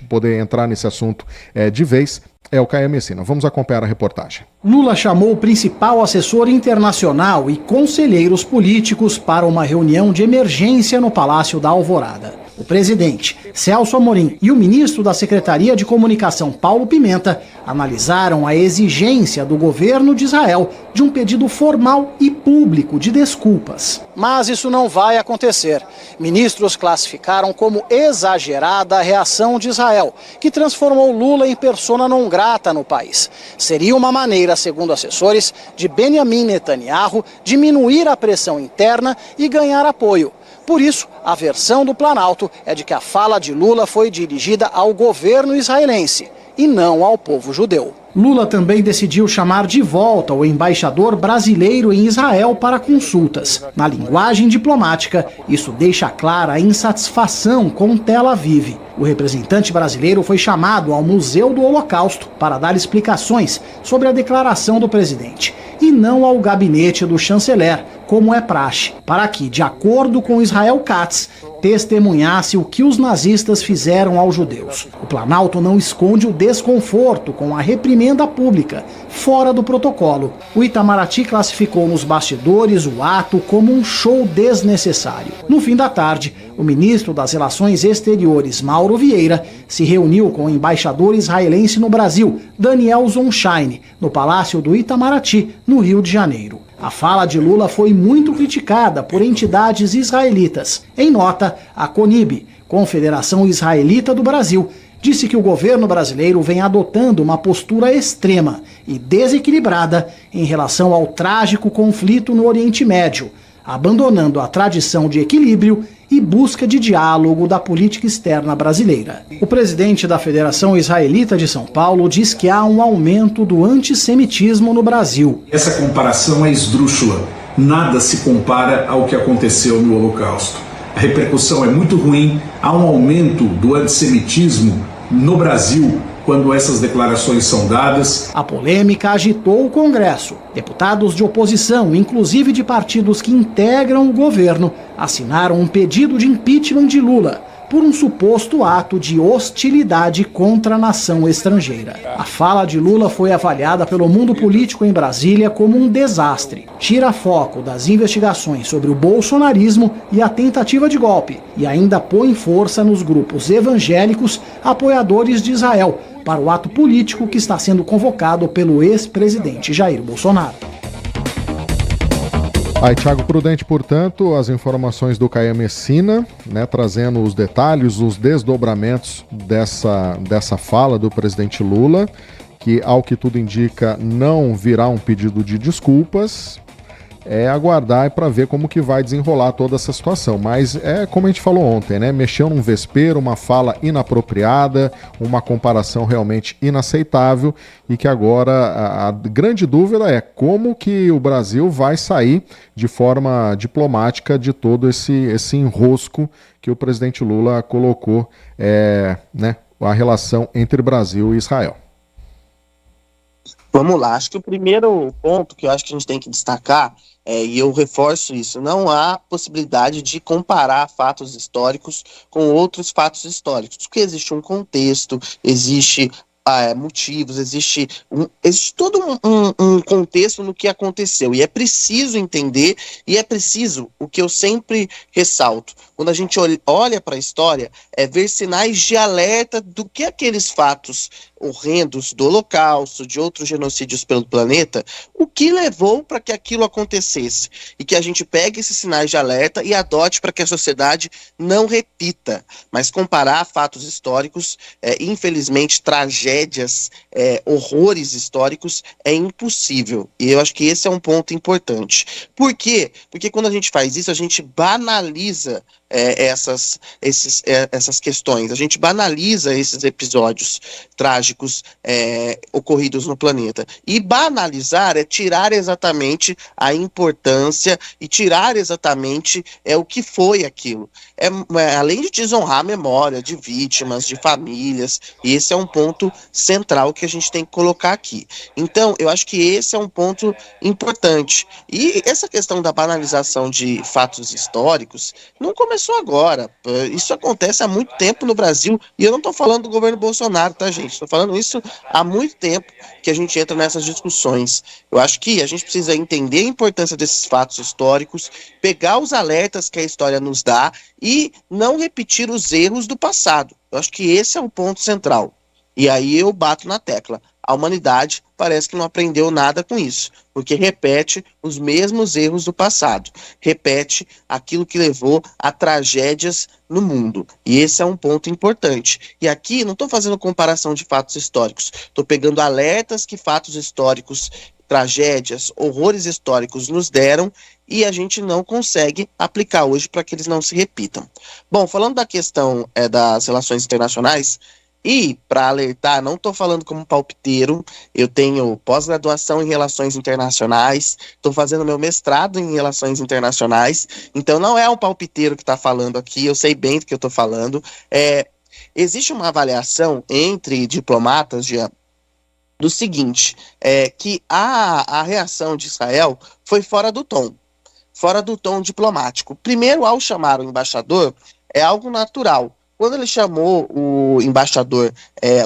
poder entrar nesse assunto de vez, é o Caia Messina. Vamos acompanhar a reportagem. Lula chamou o principal assessor internacional e conselheiros políticos para uma reunião de emergência no Palácio da Alvorada. O presidente, Celso Amorim, e o ministro da Secretaria de Comunicação, Paulo Pimenta, analisaram a exigência do governo de Israel de um pedido formal e público de desculpas. Mas isso não vai acontecer. Ministros classificaram como exagerada a reação de Israel, que transformou Lula em persona non grata no país. Seria uma maneira, segundo assessores, de Benjamin Netanyahu diminuir a pressão interna e ganhar apoio. Por isso, a versão do Planalto é de que a fala de Lula foi dirigida ao governo israelense e não ao povo judeu. Lula também decidiu chamar de volta o embaixador brasileiro em Israel para consultas. Na linguagem diplomática, isso deixa clara a insatisfação com Tel Aviv. O representante brasileiro foi chamado ao Museu do Holocausto para dar explicações sobre a declaração do presidente, e não ao gabinete do chanceler, como é praxe, para que, de acordo com Israel Katz, testemunhasse o que os nazistas fizeram aos judeus. O Planalto não esconde o desconforto com a reprimenda pública, fora do protocolo. O Itamaraty classificou nos bastidores o ato como um show desnecessário. No fim da tarde, o ministro das Relações Exteriores, Mauro Vieira, se reuniu com o embaixador israelense no Brasil, Daniel Zonshine, no Palácio do Itamaraty, no Rio de Janeiro. A fala de Lula foi muito criticada por entidades israelitas. Em nota, a CONIB, Confederação Israelita do Brasil, disse que o governo brasileiro vem adotando uma postura extrema e desequilibrada em relação ao trágico conflito no Oriente Médio, abandonando a tradição de equilíbrio e busca de diálogo da política externa brasileira. O presidente da Federação Israelita de São Paulo diz que há um aumento do antissemitismo no Brasil. Essa comparação é esdrúxula. Nada se compara ao que aconteceu no Holocausto. A repercussão é muito ruim. Há um aumento do antissemitismo no Brasil quando essas declarações são dadas. A polêmica agitou o Congresso. Deputados de oposição, inclusive de partidos que integram o governo, assinaram um pedido de impeachment de Lula por um suposto ato de hostilidade contra a nação estrangeira. A fala de Lula foi avaliada pelo mundo político em Brasília como um desastre. Tira foco das investigações sobre o bolsonarismo e a tentativa de golpe, e ainda põe força nos grupos evangélicos apoiadores de Israel para o ato político que está sendo convocado pelo ex-presidente Jair Bolsonaro. Aí, Tiago Prudente, portanto, as informações do Caia Messina, né, trazendo os detalhes, os desdobramentos dessa fala do presidente Lula, que, ao que tudo indica, não virá um pedido de desculpas, é aguardar para ver como que vai desenrolar toda essa situação. Mas é como a gente falou ontem, né? Mexeu num vespeiro, uma fala inapropriada, uma comparação realmente inaceitável e que agora a grande dúvida é como que o Brasil vai sair de forma diplomática de todo esse enrosco que o presidente Lula colocou, né, a relação entre Brasil e Israel. Vamos lá, acho que o primeiro ponto que eu acho que a gente tem que destacar, e eu reforço isso, não há possibilidade de comparar fatos históricos com outros fatos históricos, porque existe um contexto, existe motivos, existe todo um contexto no que aconteceu, e é preciso entender, e é preciso, o que eu sempre ressalto, quando a gente olha para a história, é ver sinais de alerta do que aqueles fatos horrendos do Holocausto, de outros genocídios pelo planeta, o que levou para que aquilo acontecesse, e que a gente pegue esses sinais de alerta e adote para que a sociedade não repita, mas comparar fatos históricos, infelizmente tragédias, horrores históricos, é impossível, e eu acho que esse é um ponto importante. Por quê? Porque quando a gente faz isso, a gente banaliza essas questões, a gente banaliza esses episódios trágicos ocorridos no planeta, e banalizar é tirar exatamente a importância e tirar exatamente o que foi aquilo, além de desonrar a memória de vítimas, de famílias, e esse é um ponto central que a gente tem que colocar aqui. Então, eu acho que esse é um ponto importante, e essa questão da banalização de fatos históricos não começou agora, isso acontece há muito tempo no Brasil, e eu não estou falando do governo Bolsonaro, tá, gente? Estou falando isso há muito tempo que a gente entra nessas discussões. Eu acho que a gente precisa entender a importância desses fatos históricos, pegar os alertas que a história nos dá e não repetir os erros do passado. Eu acho que esse é o ponto central. E aí eu bato na tecla. A humanidade parece que não aprendeu nada com isso, porque repete os mesmos erros do passado, repete aquilo que levou a tragédias no mundo, e esse é um ponto importante. E aqui não estou fazendo comparação de fatos históricos, estou pegando alertas que fatos históricos, tragédias, horrores históricos nos deram, e a gente não consegue aplicar hoje para que eles não se repitam. Bom, falando da questão das relações internacionais, e, para alertar, não estou falando como palpiteiro, eu tenho pós-graduação em Relações Internacionais, estou fazendo meu mestrado em Relações Internacionais, então não é um palpiteiro que está falando aqui, eu sei bem do que eu estou falando. Existe uma avaliação entre diplomatas do seguinte, que a reação de Israel foi fora do tom diplomático. Primeiro, ao chamar o embaixador, é algo natural. Quando ele chamou o embaixador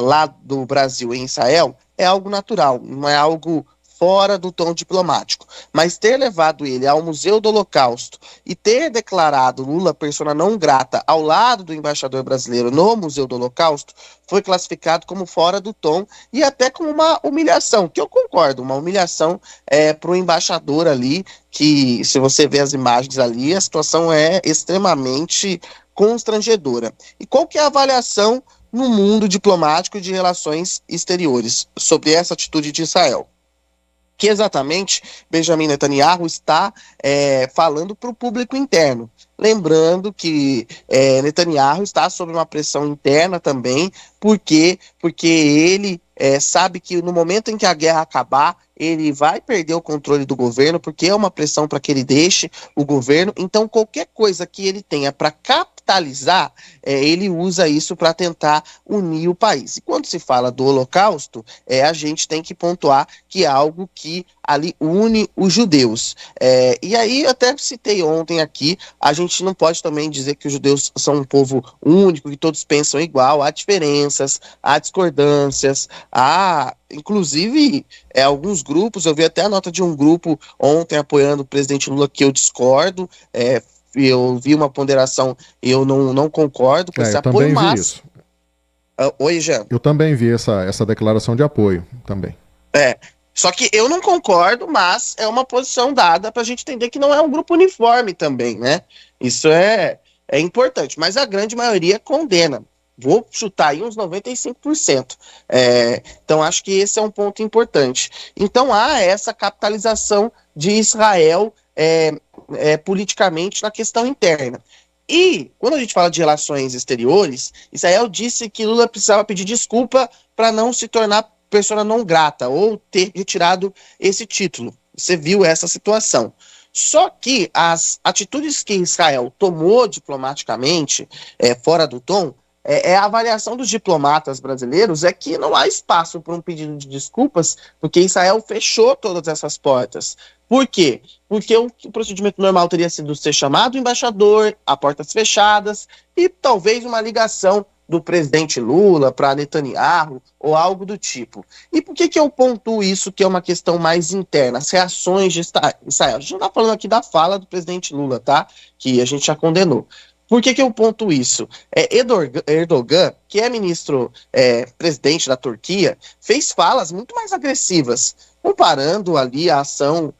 lá do Brasil em Israel, é algo natural, não é algo fora do tom diplomático. Mas ter levado ele ao Museu do Holocausto e ter declarado Lula persona não grata ao lado do embaixador brasileiro no Museu do Holocausto foi classificado como fora do tom e até como uma humilhação, que eu concordo, uma humilhação para o embaixador ali, que se você ver as imagens ali, a situação é extremamente constrangedora. E qual que é a avaliação no mundo diplomático de relações exteriores sobre essa atitude de Israel? Que exatamente Benjamin Netanyahu está falando para o público interno. Lembrando que Netanyahu está sob uma pressão interna também, porque ele sabe que no momento em que a guerra acabar, ele vai perder o controle do governo, porque é uma pressão para que ele deixe o governo. Então, qualquer coisa que ele tenha para capitalizar, ele usa isso para tentar unir o país. E quando se fala do Holocausto, a gente tem que pontuar que é algo que ali une os judeus. E aí, eu até citei ontem aqui, a gente não pode também dizer que os judeus são um povo único, que todos pensam igual, há diferenças, há discordâncias, há, inclusive, alguns grupos, eu vi até a nota de um grupo ontem apoiando o presidente Lula, que eu discordo, eu vi uma ponderação, eu não concordo com esse apoio, mas... Isso. Oi, Jean. Eu também vi essa declaração de apoio, também. Só que eu não concordo, mas é uma posição dada para a gente entender que não é um grupo uniforme também, né? Isso é importante, mas a grande maioria condena. Vou chutar aí uns 95%. Então, acho que esse é um ponto importante. Então, há essa capitalização de Israel politicamente na questão interna. E, quando a gente fala de relações exteriores, Israel disse que Lula precisava pedir desculpa para não se tornar persona não grata, ou ter retirado esse título. Você viu essa situação. Só que as atitudes que Israel tomou diplomaticamente, fora do tom, a avaliação dos diplomatas brasileiros é que não há espaço para um pedido de desculpas, porque Israel fechou todas essas portas. Por quê? Porque o procedimento normal teria sido ser chamado o embaixador, a portas fechadas, e talvez uma ligação do presidente Lula para Netanyahu, ou algo do tipo. E por que eu pontuo isso, que é uma questão mais interna, as reações de Israel? A gente não está falando aqui da fala do presidente Lula, tá? Que a gente já condenou. Por que eu ponto isso? Erdogan, que é presidente da Turquia, fez falas muito mais agressivas, comparando ali a ação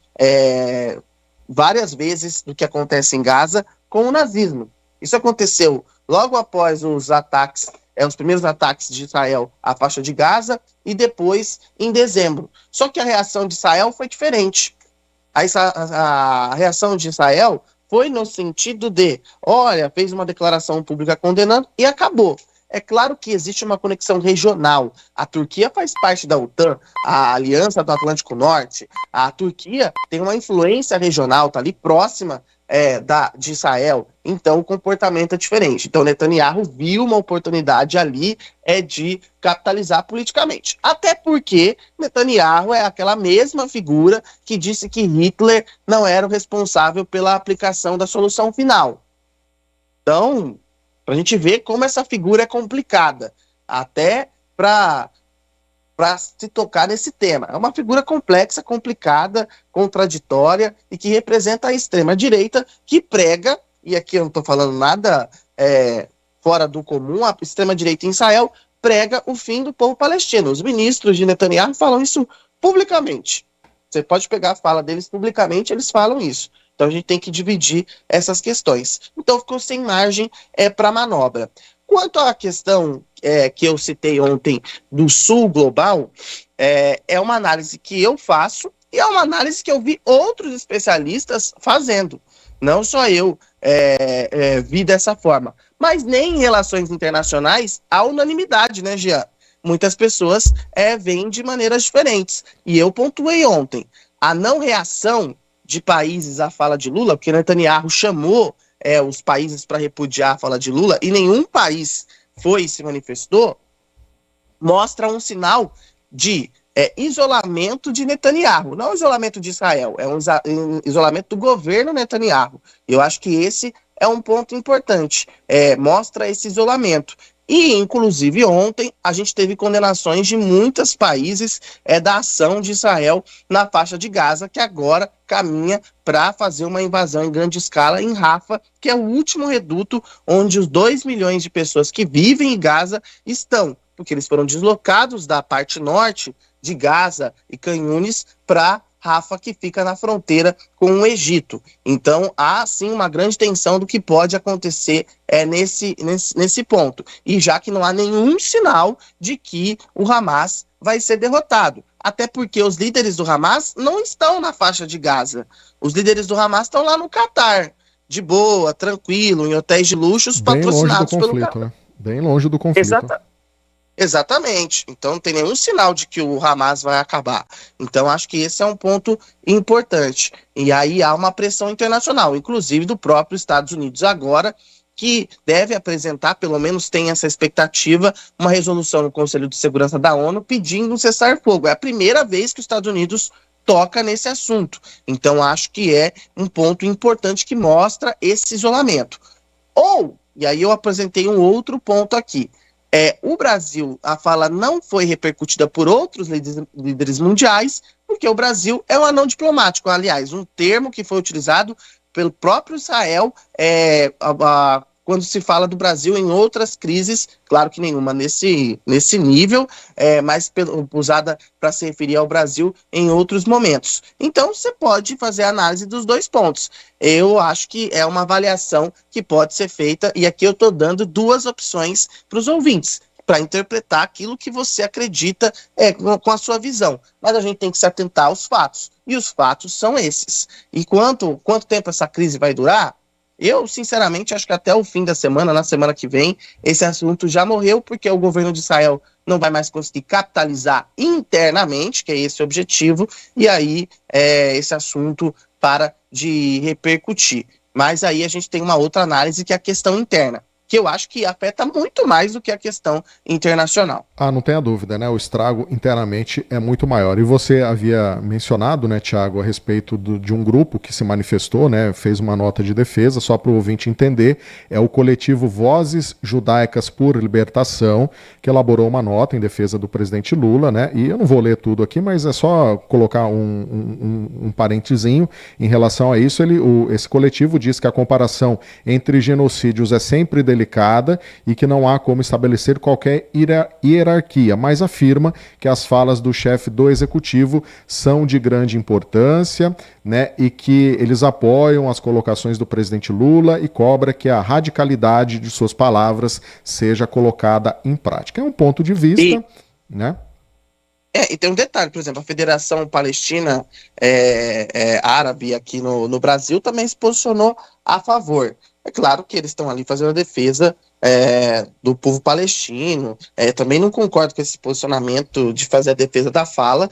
várias vezes do que acontece em Gaza com o nazismo. Isso aconteceu logo após os ataques, os primeiros ataques de Israel à faixa de Gaza, e depois em dezembro. Só que a reação de Israel foi diferente. A reação de Israel foi no sentido de, olha, fez uma declaração pública condenando e acabou. É claro que existe uma conexão regional. A Turquia faz parte da OTAN, a Aliança do Atlântico Norte. A Turquia tem uma influência regional, está ali próxima de Israel. Então o comportamento é diferente. Então Netanyahu viu uma oportunidade ali de capitalizar politicamente. Até porque Netanyahu é aquela mesma figura que disse que Hitler não era o responsável pela aplicação da solução final. Então, para a gente ver como essa figura é complicada, até para se tocar nesse tema. É uma figura complexa, complicada, contraditória, e que representa a extrema-direita, que prega, e aqui eu não estou falando nada fora do comum, a extrema-direita em Israel prega o fim do povo palestino. Os ministros de Netanyahu falam isso publicamente. Você pode pegar a fala deles publicamente, eles falam isso. Então a gente tem que dividir essas questões. Então ficou sem margem para manobra. Quanto à questão que eu citei ontem do Sul Global, é uma análise que eu faço e é uma análise que eu vi outros especialistas fazendo. Não só eu vi dessa forma. Mas nem em relações internacionais há unanimidade, né, Jean? Muitas pessoas veem de maneiras diferentes. E eu pontuei ontem a não reação de países à fala de Lula, porque Netanyahu chamou os países para repudiar a fala de Lula e nenhum país foi e se manifestou, mostra um sinal de isolamento de Netanyahu, não isolamento de Israel, é um isolamento do governo Netanyahu. Eu acho que esse é um ponto importante, mostra esse isolamento. E, inclusive, ontem a gente teve condenações de muitos países da ação de Israel na faixa de Gaza, que agora caminha para fazer uma invasão em grande escala em Rafah, que é o último reduto onde os 2 milhões de pessoas que vivem em Gaza estão, porque eles foram deslocados da parte norte de Gaza e Khan Yunis para Rafah, que fica na fronteira com o Egito. Então, há sim uma grande tensão do que pode acontecer nesse ponto. E já que não há nenhum sinal de que o Hamas vai ser derrotado. Até porque os líderes do Hamas não estão na faixa de Gaza. Os líderes do Hamas estão lá no Catar, de boa, tranquilo, em hotéis de luxos, patrocinados pelo Catar. Né? Bem longe do conflito. Exatamente. Então não tem nenhum sinal de que o Hamas vai acabar. Então acho que esse é um ponto importante. E aí há uma pressão internacional, inclusive do próprio Estados Unidos agora, que deve apresentar, pelo menos tem essa expectativa, uma resolução no Conselho de Segurança da ONU pedindo um cessar-fogo. É a primeira vez que os Estados Unidos toca nesse assunto. Então acho que é um ponto importante que mostra esse isolamento. E aí eu apresentei um outro ponto aqui. O Brasil, a fala não foi repercutida por outros líderes mundiais, porque o Brasil é um anão diplomático. Aliás, um termo que foi utilizado pelo próprio Israel quando se fala do Brasil em outras crises, claro que nenhuma nesse nível, mas usada para se referir ao Brasil em outros momentos. Então, você pode fazer a análise dos dois pontos. Eu acho que é uma avaliação que pode ser feita, e aqui eu estou dando duas opções para os ouvintes, para interpretar aquilo que você acredita com a sua visão. Mas a gente tem que se atentar aos fatos, e os fatos são esses. E quanto tempo essa crise vai durar? Eu, sinceramente, acho que até o fim da semana, na semana que vem, esse assunto já morreu, porque o governo de Israel não vai mais conseguir capitalizar internamente, que é esse o objetivo, e aí esse assunto para de repercutir. Mas aí a gente tem uma outra análise, que é a questão interna, que eu acho que afeta muito mais do que a questão internacional. Não tenha dúvida, né? O estrago internamente é muito maior. E você havia mencionado, né, Tiago, a respeito de um grupo que se manifestou, né, fez uma nota de defesa, só para o ouvinte entender, é o coletivo Vozes Judaicas por Libertação, que elaborou uma nota em defesa do presidente Lula, né? E eu não vou ler tudo aqui, mas é só colocar um parentezinho em relação a isso. Esse coletivo diz que a comparação entre genocídios é sempre delicada e que não há como estabelecer qualquer hierarquia, mas afirma que as falas do chefe do executivo são de grande importância, né, e que eles apoiam as colocações do presidente Lula e cobra que a radicalidade de suas palavras seja colocada em prática. É um ponto de vista, né? E tem um detalhe, por exemplo, a Federação Palestina Árabe aqui no Brasil também se posicionou a favor. É claro que eles estão ali fazendo a defesa do povo palestino. Também não concordo com esse posicionamento de fazer a defesa da fala,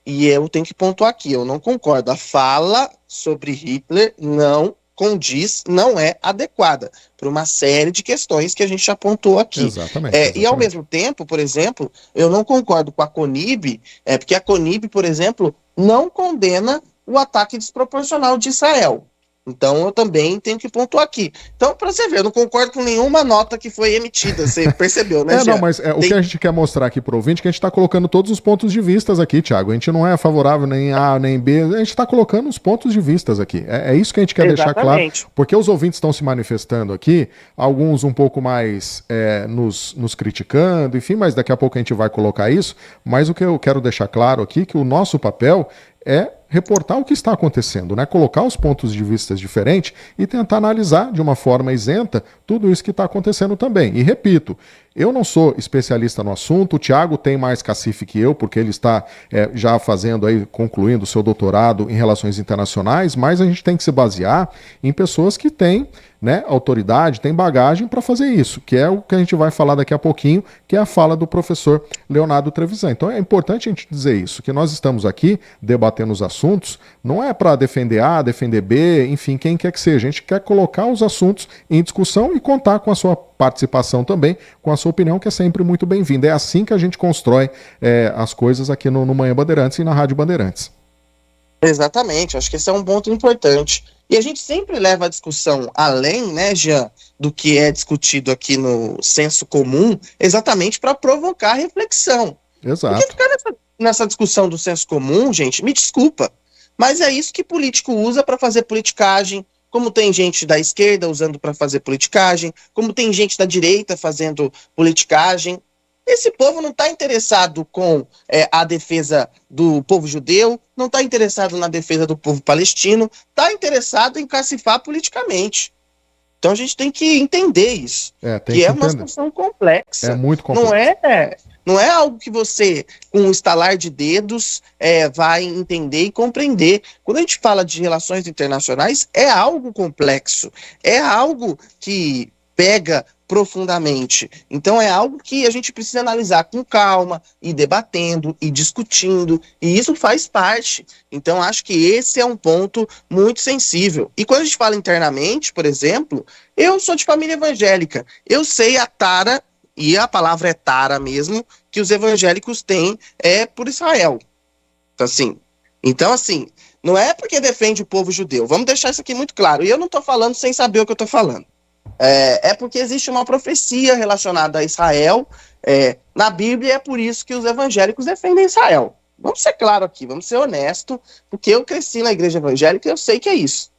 e eu tenho que pontuar aqui, eu não concordo. A fala sobre Hitler não condiz, não é adequada, por uma série de questões que a gente já apontou aqui. Exatamente. E ao mesmo tempo, por exemplo, eu não concordo com a CONIB, porque a CONIB, por exemplo, não condena o ataque desproporcional de Israel. Então eu também tenho que pontuar aqui. Então, para você ver, eu não concordo com nenhuma nota que foi emitida, você percebeu, né, Não, mas o que a gente quer mostrar aqui pro ouvinte é que a gente está colocando todos os pontos de vistas aqui, Thiago. A gente não é favorável nem A nem B, a gente está colocando os pontos de vistas aqui. É isso que a gente quer deixar claro, porque os ouvintes estão se manifestando aqui, alguns um pouco mais nos criticando, enfim, mas daqui a pouco a gente vai colocar isso. Mas o que eu quero deixar claro aqui é que o nosso papel é reportar o que está acontecendo, né? Colocar os pontos de vista diferentes e tentar analisar de uma forma isenta tudo isso que está acontecendo também. E repito, eu não sou especialista no assunto, o Thiago tem mais cacife que eu, porque ele está já concluindo o seu doutorado em relações internacionais, mas a gente tem que se basear em pessoas que têm, né, autoridade, têm bagagem para fazer isso, que é o que a gente vai falar daqui a pouquinho, que é a fala do professor Leonardo Trevisan. Então é importante a gente dizer isso, que nós estamos aqui debatendo os assuntos, não é para defender A, defender B, enfim, quem quer que seja. A gente quer colocar os assuntos em discussão e contar com a sua participação também, com a sua opinião, que é sempre muito bem-vinda. É assim que a gente constrói as coisas aqui no Manhã Bandeirantes e na Rádio Bandeirantes. Exatamente, acho que esse é um ponto importante. E a gente sempre leva a discussão além, né, Jean, do que é discutido aqui no senso comum, exatamente para provocar reflexão. Exato. Porque ficar nessa discussão do senso comum, gente, me desculpa, mas é isso que político usa para fazer politicagem, como tem gente da esquerda usando para fazer politicagem, como tem gente da direita fazendo politicagem. Esse povo não está interessado com a defesa do povo judeu, não está interessado na defesa do povo palestino, está interessado em cacifar politicamente. Então a gente tem que entender isso, que é uma situação complexa. É muito complexo. Não é algo que você, com um estalar de dedos, vai entender e compreender. Quando a gente fala de relações internacionais, é algo complexo, é algo que pega profundamente. Então é algo que a gente precisa analisar com calma, e debatendo, e discutindo, e isso faz parte. Então acho que esse é um ponto muito sensível. E quando a gente fala internamente, por exemplo, eu sou de família evangélica, eu sei a tara, e a palavra é tara mesmo, que os evangélicos têm por Israel. Então, assim, não é porque defende o povo judeu, vamos deixar isso aqui muito claro, e eu não estou falando sem saber o que eu estou falando. É porque existe uma profecia relacionada a Israel na Bíblia, e é por isso que os evangélicos defendem Israel. Vamos ser claro aqui, vamos ser honestos, porque eu cresci na igreja evangélica e eu sei que é isso.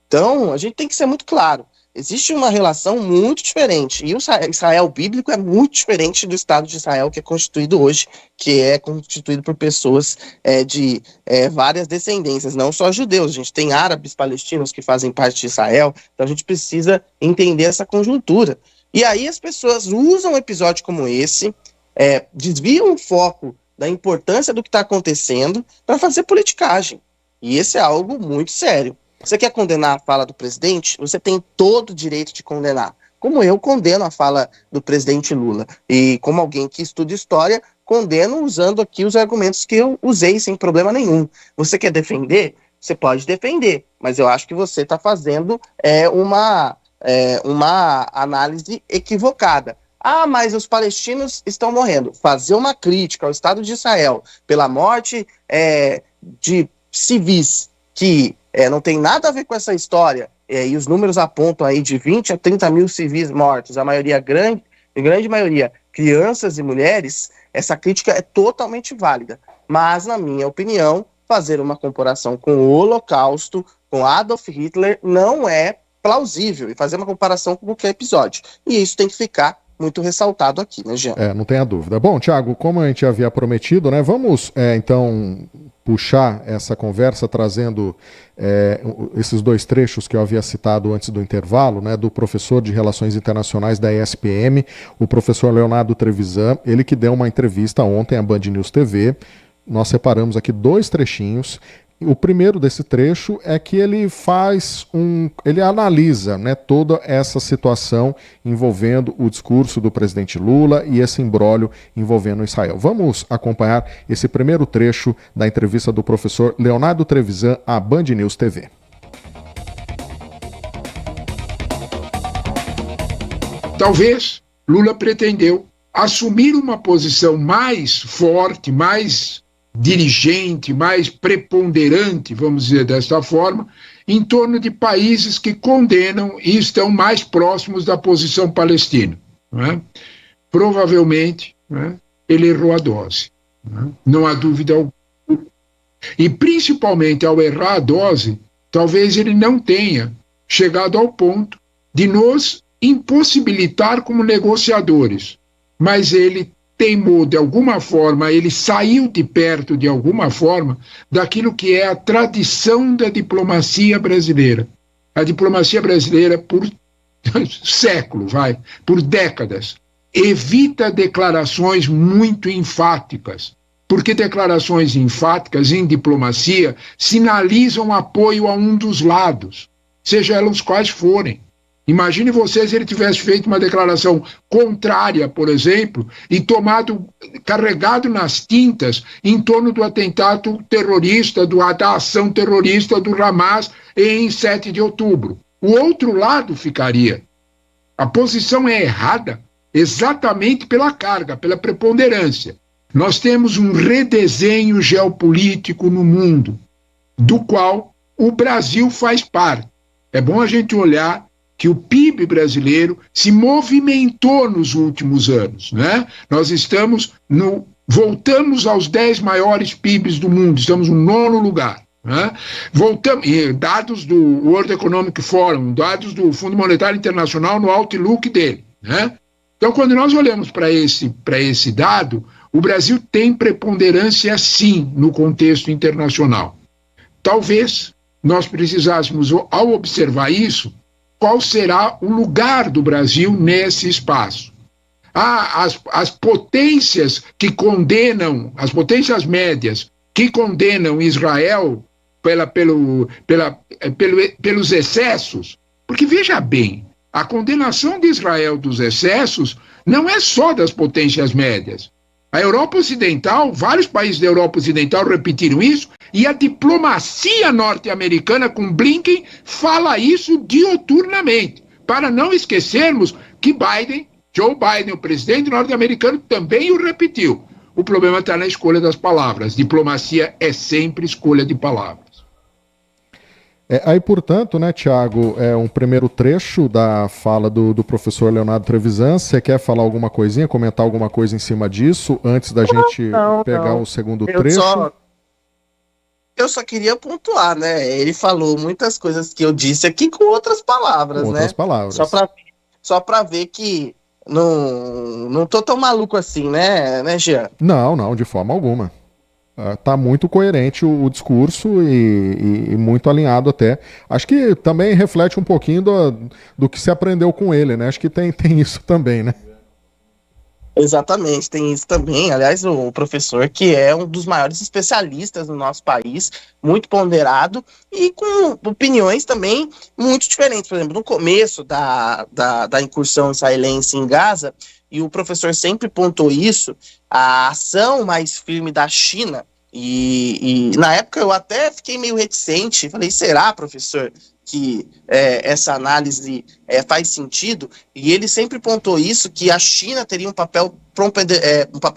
Então, a gente tem que ser muito claro. Existe uma relação muito diferente. E o Israel bíblico é muito diferente do Estado de Israel que é constituído hoje, que é constituído por pessoas de várias descendências, não só judeus. A gente tem árabes palestinos que fazem parte de Israel, então a gente precisa entender essa conjuntura. E aí as pessoas usam um episódio como esse, desviam o foco da importância do que está acontecendo para fazer politicagem. E esse é algo muito sério. Você quer condenar a fala do presidente? Você tem todo o direito de condenar. Como eu condeno a fala do presidente Lula. E como alguém que estuda história, condeno usando aqui os argumentos que eu usei sem problema nenhum. Você quer defender? Você pode defender. Mas eu acho que você está fazendo uma análise equivocada. Ah, mas os palestinos estão morrendo. Fazer uma crítica ao Estado de Israel pela morte de civis que não tem nada a ver com essa história, e os números apontam aí de 20 a 30 mil civis mortos, a maioria grande maioria crianças e mulheres, essa crítica é totalmente válida. Mas, na minha opinião, fazer uma comparação com o Holocausto, com Adolf Hitler, não é plausível, e fazer uma comparação com qualquer episódio. E isso tem que ficar muito ressaltado aqui, né, Jean? Não tenha dúvida. Bom, Thiago, como a gente havia prometido, né, vamos então puxar essa conversa trazendo esses dois trechos que eu havia citado antes do intervalo, né, do professor de Relações Internacionais da ESPM, o professor Leonardo Trevisan, ele que deu uma entrevista ontem à Band News TV. Nós separamos aqui dois trechinhos. O primeiro desse trecho é que ele ele analisa, né, toda essa situação envolvendo o discurso do presidente Lula e esse imbróglio envolvendo Israel. Vamos acompanhar esse primeiro trecho da entrevista do professor Leonardo Trevisan à Band News TV. Talvez Lula pretendeu assumir uma posição mais forte, mais dirigente, mais preponderante, vamos dizer desta forma, em torno de países que condenam e estão mais próximos da posição palestina. Não é? Provavelmente, não é? Ele errou a dose. Não há dúvida alguma. E principalmente ao errar a dose, talvez ele não tenha chegado ao ponto de nos impossibilitar como negociadores, mas ele teimou de alguma forma, ele saiu de perto de alguma forma daquilo que é a tradição da diplomacia brasileira. A diplomacia brasileira por por décadas, evita declarações muito enfáticas, porque declarações enfáticas em diplomacia sinalizam apoio a um dos lados, seja elas quais forem. Imagine você se ele tivesse feito uma declaração contrária, por exemplo, e carregado nas tintas em torno do atentado terrorista, da ação terrorista do Hamas em 7 de outubro. O outro lado ficaria. A posição é errada exatamente pela carga, pela preponderância. Nós temos um redesenho geopolítico no mundo, do qual o Brasil faz parte. É bom a gente olhar que o PIB brasileiro se movimentou nos últimos anos, né? Nós voltamos aos 10 maiores PIBs do mundo, estamos no 9º lugar, né? Dados do World Economic Forum, dados do Fundo Monetário Internacional no outlook dele, né? Então, quando nós olhamos para esse dado, o Brasil tem preponderância sim no contexto internacional. Talvez nós precisássemos, ao observar isso, qual será o lugar do Brasil nesse espaço. As potências que condenam, as potências médias que condenam Israel pelos excessos, porque veja bem, a condenação de Israel dos excessos não é só das potências médias. A Europa Ocidental, vários países da Europa Ocidental repetiram isso, e a diplomacia norte-americana com Blinken fala isso diuturnamente, para não esquecermos que Joe Biden, o presidente norte-americano, também o repetiu. O problema está na escolha das palavras. Diplomacia é sempre escolha de palavras. Aí, portanto, né, Thiago, um primeiro trecho da fala do professor Leonardo Trevisan. Você quer falar alguma coisinha, comentar alguma coisa em cima disso, antes da gente pegar o segundo trecho? Eu só queria pontuar, né? Ele falou muitas coisas que eu disse aqui com outras palavras, Com né? outras palavras. Só pra ver que não tô tão maluco assim, né, Jean? Não, de forma alguma. Tá muito coerente o discurso e muito alinhado até. Acho que também reflete um pouquinho do que se aprendeu com ele, né? Acho que tem isso também, né? Exatamente, tem isso também. Aliás, o professor, que é um dos maiores especialistas no nosso país, muito ponderado e com opiniões também muito diferentes. Por exemplo, no começo da incursão israelense em Gaza, e o professor sempre pontuou isso, a ação mais firme da China, e na época eu até fiquei meio reticente, falei, será, professor, que essa análise faz sentido? E ele sempre pontuou isso, que a China teria um papel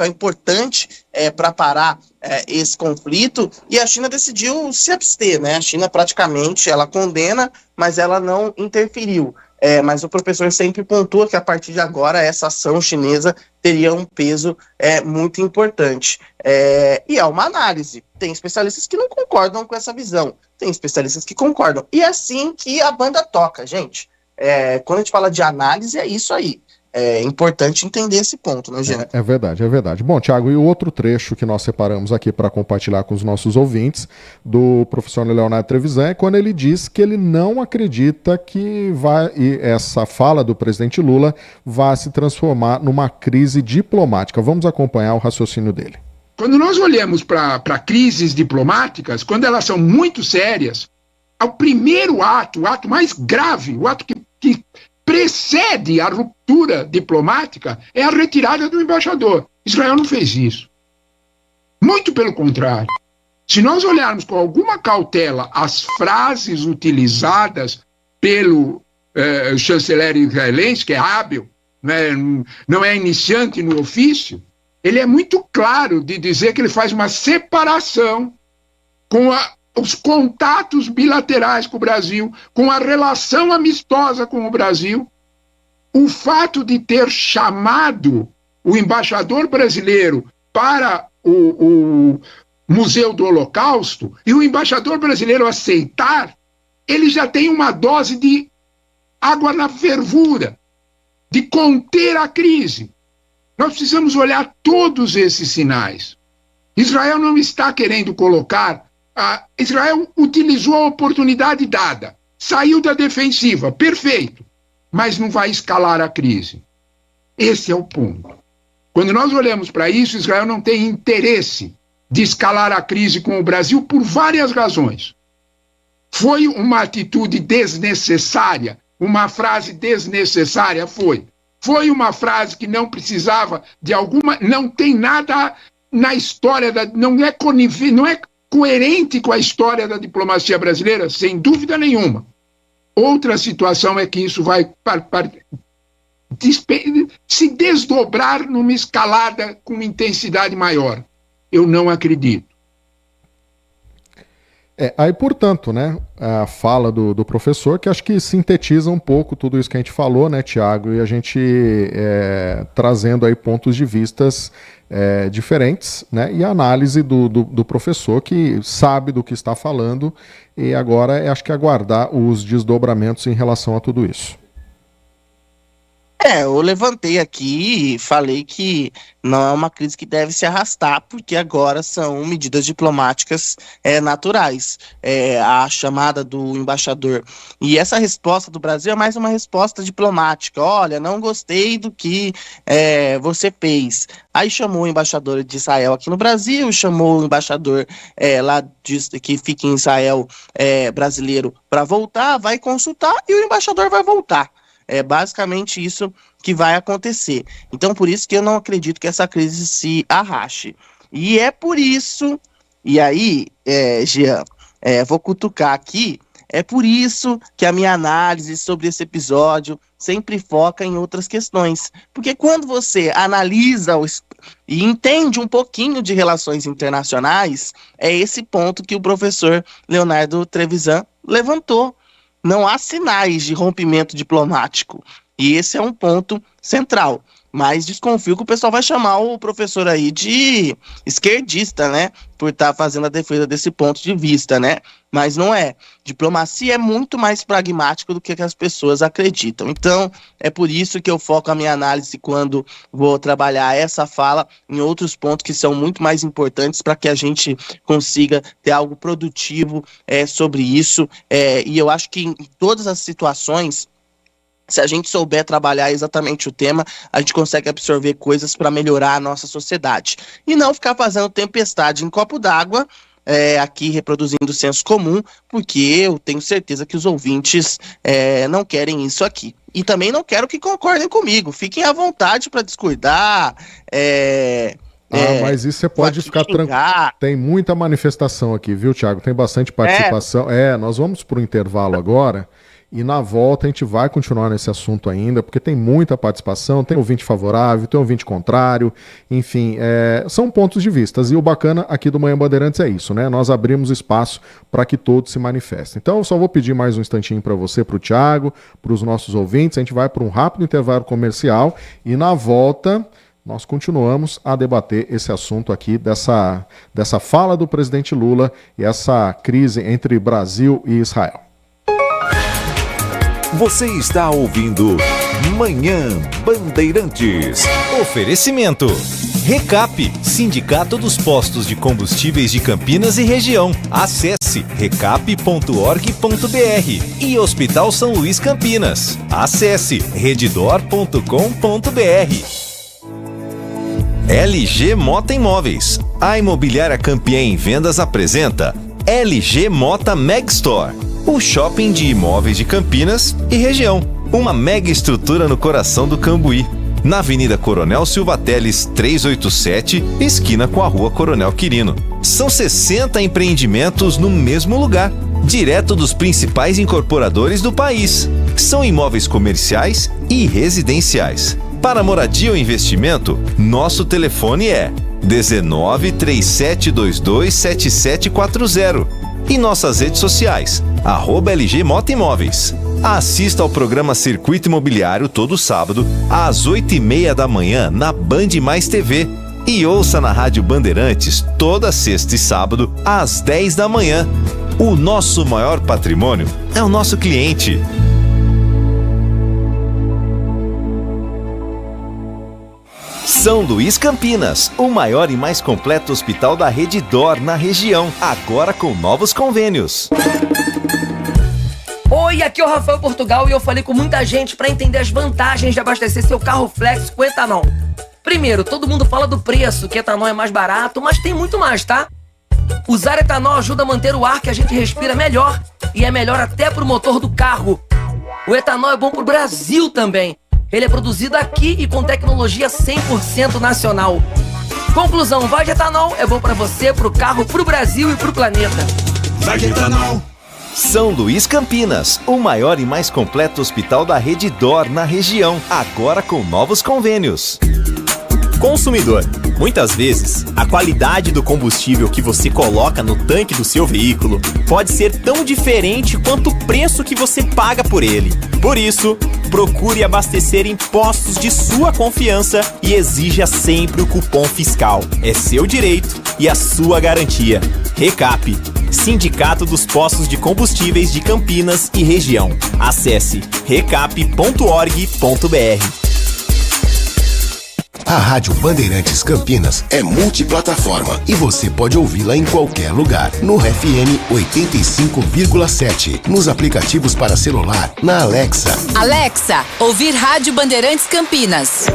importante para parar esse conflito, e a China decidiu se abster, né? A China praticamente, ela condena, mas ela não interferiu. Mas o professor sempre pontua que a partir de agora essa ação chinesa teria um peso muito importante. E é uma análise. Tem especialistas que não concordam com essa visão. Tem especialistas que concordam. E é assim que a banda toca, gente. Quando a gente fala de análise, é isso aí. É importante entender esse ponto, né, Jean? É verdade. Bom, Thiago, e o outro trecho que nós separamos aqui para compartilhar com os nossos ouvintes, do professor Leonardo Trevisan, é quando ele diz que ele não acredita que essa fala do presidente Lula vá se transformar numa crise diplomática. Vamos acompanhar o raciocínio dele. Quando nós olhamos para crises diplomáticas, quando elas são muito sérias, o primeiro ato, o ato mais grave, o ato que precede a ruptura diplomática é a retirada do embaixador. Israel não fez isso. Muito pelo contrário. Se nós olharmos com alguma cautela as frases utilizadas pelo chanceler israelense, que é hábil, né, não é iniciante no ofício, ele é muito claro de dizer que ele faz uma separação com os contatos bilaterais com o Brasil, com a relação amistosa com o Brasil. O fato de ter chamado o embaixador brasileiro para o Museu do Holocausto e o embaixador brasileiro aceitar, ele já tem uma dose de água na fervura, de conter a crise. Nós precisamos olhar todos esses sinais. Israel não está querendo colocar... Israel utilizou a oportunidade dada, saiu da defensiva, perfeito, mas não vai escalar a crise. Esse é o ponto. Quando nós olhamos para isso, Israel não tem interesse de escalar a crise com o Brasil por várias razões. Foi uma atitude desnecessária, uma frase desnecessária, foi uma frase que não precisava de alguma, não tem nada na história, não é coerente com a história da diplomacia brasileira, sem dúvida nenhuma. Outra situação é que isso vai se desdobrar numa escalada com intensidade maior. Eu não acredito. Aí, portanto, né, a fala do professor, que acho que sintetiza um pouco tudo isso que a gente falou, né, Thiago, e a gente trazendo aí pontos de vistas diferentes, né, e a análise do professor, que sabe do que está falando, e agora acho que aguardar os desdobramentos em relação a tudo isso. Eu levantei aqui e falei que não é uma crise que deve se arrastar, porque agora são medidas diplomáticas naturais. A chamada do embaixador. E essa resposta do Brasil é mais uma resposta diplomática. Olha, não gostei do que você fez. Aí chamou o embaixador de Israel aqui no Brasil, chamou o embaixador que fica em Israel brasileiro para voltar, vai consultar e o embaixador vai voltar. É basicamente isso que vai acontecer. Então, por isso que eu não acredito que essa crise se arraste. E é por isso, e aí, Jean, vou cutucar aqui, é por isso que a minha análise sobre esse episódio sempre foca em outras questões. Porque quando você analisa e entende um pouquinho de relações internacionais, é esse ponto que o professor Leonardo Trevisan levantou. Não há sinais de rompimento diplomático. E esse é um ponto central. Mas desconfio que o pessoal vai chamar o professor aí de esquerdista, né? Por estar fazendo a defesa desse ponto de vista, né? Mas não é. Diplomacia é muito mais pragmático do que as pessoas acreditam. Então, é por isso que eu foco a minha análise quando vou trabalhar essa fala em outros pontos que são muito mais importantes para que a gente consiga ter algo produtivo sobre isso. E eu acho que em todas as situações, se a gente souber trabalhar exatamente o tema, a gente consegue absorver coisas para melhorar a nossa sociedade. E não ficar fazendo tempestade em copo d'água, aqui reproduzindo o senso comum, porque eu tenho certeza que os ouvintes não querem isso aqui. E também não quero que concordem comigo. Fiquem à vontade para discordar. Mas isso você pode ficar tranquilo. Tem muita manifestação aqui, viu, Thiago? Tem bastante participação. Nós vamos para o intervalo agora. E na volta a gente vai continuar nesse assunto ainda, porque tem muita participação, tem ouvinte favorável, tem ouvinte contrário, enfim, são pontos de vista. E o bacana aqui do Manhã Bandeirantes é isso, né? Nós abrimos espaço para que todos se manifestem. Então eu só vou pedir mais um instantinho para você, para o Thiago, para os nossos ouvintes. A gente vai para um rápido intervalo comercial e na volta nós continuamos a debater esse assunto aqui dessa fala do presidente Lula e essa crise entre Brasil e Israel. Você está ouvindo Manhã Bandeirantes. Oferecimento. Recap, Sindicato dos Postos de Combustíveis de Campinas e Região. Acesse recap.org.br. E Hospital São Luís Campinas. Acesse redditor.com.br. LG Mota Imóveis. A imobiliária campeã em vendas apresenta LG Mota Megstore. O shopping de imóveis de Campinas e região. Uma mega estrutura no coração do Cambuí. Na Avenida Coronel Silva Teles 387, esquina com a Rua Coronel Quirino. São 60 empreendimentos no mesmo lugar, direto dos principais incorporadores do país. São imóveis comerciais e residenciais. Para moradia ou investimento, nosso telefone é 19 3722 7740. E nossas redes sociais, @LG Mota Imóveis. Assista ao programa Circuito Imobiliário todo sábado, às 8h30 da manhã, na Band Mais TV. E ouça na Rádio Bandeirantes toda sexta e sábado, às 10 da manhã. O nosso maior patrimônio é o nosso cliente. São Luís Campinas, o maior e mais completo hospital da Rede D'Or na região, agora com novos convênios. Oi, aqui é o Rafael Portugal e eu falei com muita gente para entender as vantagens de abastecer seu carro flex com etanol. Primeiro, todo mundo fala do preço, que etanol é mais barato, mas tem muito mais, tá? Usar etanol ajuda a manter o ar que a gente respira melhor e é melhor até pro motor do carro. O etanol é bom pro Brasil também. Ele é produzido aqui e com tecnologia 100% nacional. Conclusão, vai de etanol, é bom pra você, pro carro, pro Brasil e pro planeta. Vai de etanol. São Luís Campinas, o maior e mais completo hospital da Rede D'Or na região, agora com novos convênios. Consumidor, muitas vezes, a qualidade do combustível que você coloca no tanque do seu veículo pode ser tão diferente quanto o preço que você paga por ele. Por isso, procure abastecer em postos de sua confiança e exija sempre o cupom fiscal. É seu direito e a sua garantia. Recap, Sindicato dos Postos de Combustíveis de Campinas e Região. Acesse recap.org.br. A Rádio Bandeirantes Campinas é multiplataforma e você pode ouvi-la em qualquer lugar. No FM 85,7, nos aplicativos para celular, na Alexa. Alexa, ouvir Rádio Bandeirantes Campinas.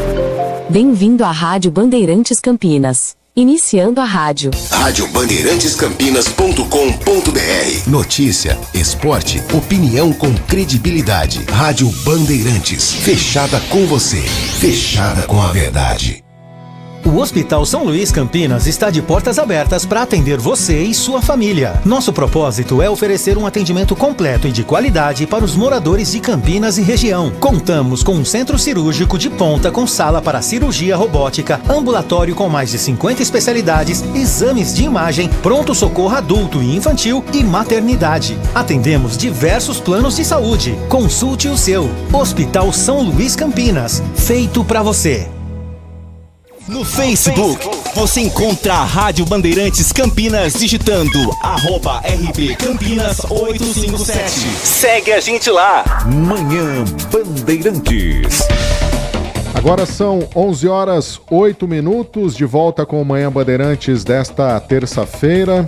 Bem-vindo à Rádio Bandeirantes Campinas. Iniciando a rádio. radiobandeirantes.campinas.com.br. Notícia, esporte, opinião com credibilidade. Rádio Bandeirantes, fechada com você, fechada com a verdade. O Hospital São Luís Campinas está de portas abertas para atender você e sua família. Nosso propósito é oferecer um atendimento completo e de qualidade para os moradores de Campinas e região. Contamos com um centro cirúrgico de ponta com sala para cirurgia robótica, ambulatório com mais de 50 especialidades, exames de imagem, pronto-socorro adulto e infantil e maternidade. Atendemos diversos planos de saúde. Consulte o seu. Hospital São Luís Campinas, feito para você. No Facebook, você encontra a Rádio Bandeirantes Campinas digitando @RB Campinas 857. Segue a gente lá. Manhã Bandeirantes. Agora são 11h08, de volta com o Manhã Bandeirantes desta terça-feira.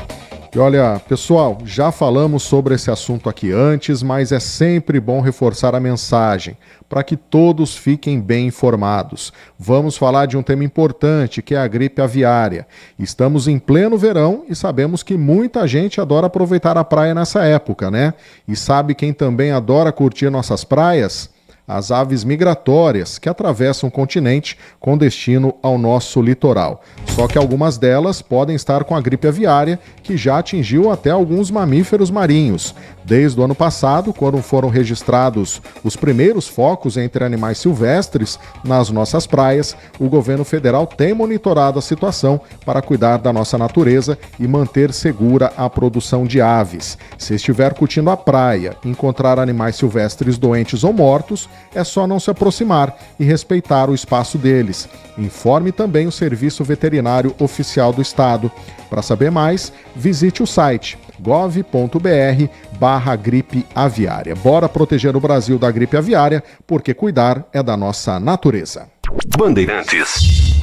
E olha, pessoal, já falamos sobre esse assunto aqui antes, mas é sempre bom reforçar a mensagem para que todos fiquem bem informados. Vamos falar de um tema importante, que é a gripe aviária. Estamos em pleno verão e sabemos que muita gente adora aproveitar a praia nessa época, né? E sabe quem também adora curtir nossas praias? As aves migratórias que atravessam o continente com destino ao nosso litoral. Só que algumas delas podem estar com a gripe aviária, que já atingiu até alguns mamíferos marinhos. Desde o ano passado, quando foram registrados os primeiros focos entre animais silvestres nas nossas praias, o governo federal tem monitorado a situação para cuidar da nossa natureza e manter segura a produção de aves. Se estiver curtindo a praia e encontrar animais silvestres doentes ou mortos, é só não se aproximar e respeitar o espaço deles. Informe também o Serviço Veterinário Oficial do Estado. Para saber mais, visite o site gov.br/gripe aviária. Bora proteger o Brasil da gripe aviária, porque cuidar é da nossa natureza. Bandeirantes.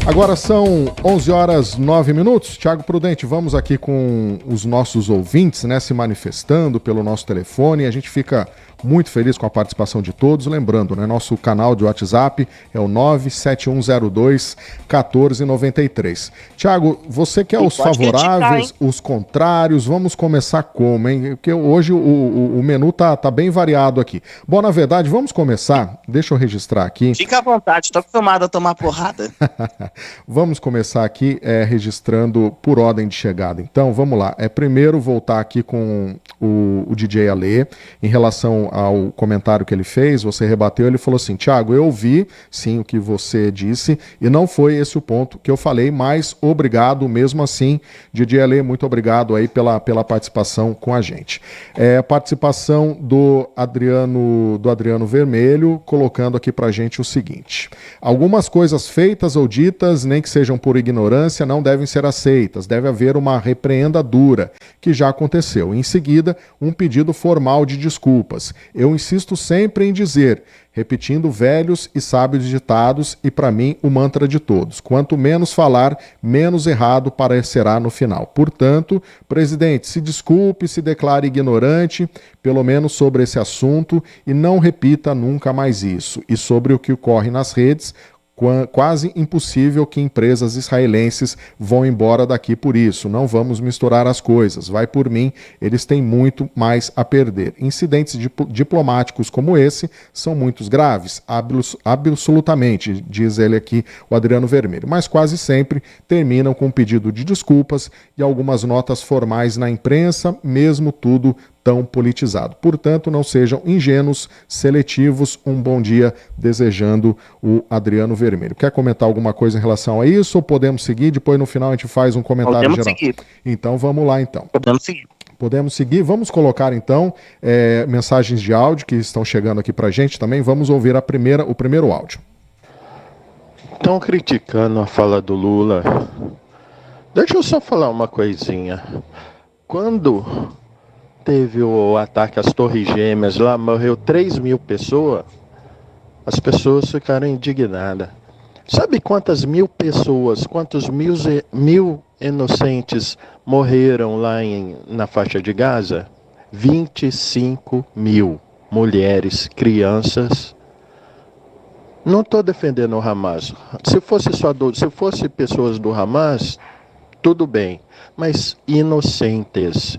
Agora são 11h09. Thiago Prudente, vamos aqui com os nossos ouvintes, né, se manifestando pelo nosso telefone. A gente fica muito feliz com a participação de todos. Lembrando, né, nosso canal de WhatsApp é o 97102-1493. Thiago, você quer os favoráveis, os contrários? Vamos começar como, hein? Porque hoje o menu tá bem variado aqui. Bom, na verdade, vamos começar. Deixa eu registrar aqui. Fica à vontade, tô acostumado a tomar porrada. Vamos começar aqui registrando por ordem de chegada. Então, vamos lá. Primeiro voltar aqui com o DJ Alê, em relação ao comentário que ele fez, você rebateu, ele falou assim: Thiago, eu ouvi sim o que você disse e não foi esse o ponto que eu falei, mas obrigado mesmo assim. DJ Alê, muito obrigado aí pela participação com a gente. Participação do Adriano Vermelho, colocando aqui pra gente o seguinte: algumas coisas feitas ou ditas, nem que sejam por ignorância, não devem ser aceitas, deve haver uma repreenda dura, que já aconteceu. Em seguida, um pedido formal de desculpas. Eu insisto sempre em dizer, repetindo velhos e sábios ditados e, para mim, o mantra de todos: quanto menos falar, menos errado parecerá no final. Portanto, presidente, se desculpe, se declare ignorante, pelo menos sobre esse assunto, e não repita nunca mais isso. E sobre o que ocorre nas redes, quase impossível que empresas israelenses vão embora daqui por isso. Não vamos misturar as coisas. Vai por mim, eles têm muito mais a perder. Incidentes diplomáticos como esse são muito graves, absolutamente, diz ele aqui, o Adriano Vermelho. Mas quase sempre terminam com um pedido de desculpas e algumas notas formais na imprensa, mesmo tudo tão politizado. Portanto, não sejam ingênuos, seletivos. Um bom dia desejando o Adriano Vermelho. Quer comentar alguma coisa em relação a isso ou podemos seguir? Depois no final a gente faz um comentário podemos geral. Seguir. Então vamos lá então. Podemos seguir. Podemos seguir. Vamos colocar então mensagens de áudio que estão chegando aqui pra gente também. Vamos ouvir o primeiro áudio. Estão criticando a fala do Lula. Deixa eu só falar uma coisinha. Quando teve o ataque às Torres Gêmeas, lá morreu 3.000 pessoas, as pessoas ficaram indignadas. Sabe quantas mil pessoas, quantos mil inocentes morreram lá na faixa de Gaza? 25.000 mulheres, crianças. Não estou defendendo o Hamas. Se fosse pessoas do Hamas, tudo bem. Mas inocentes.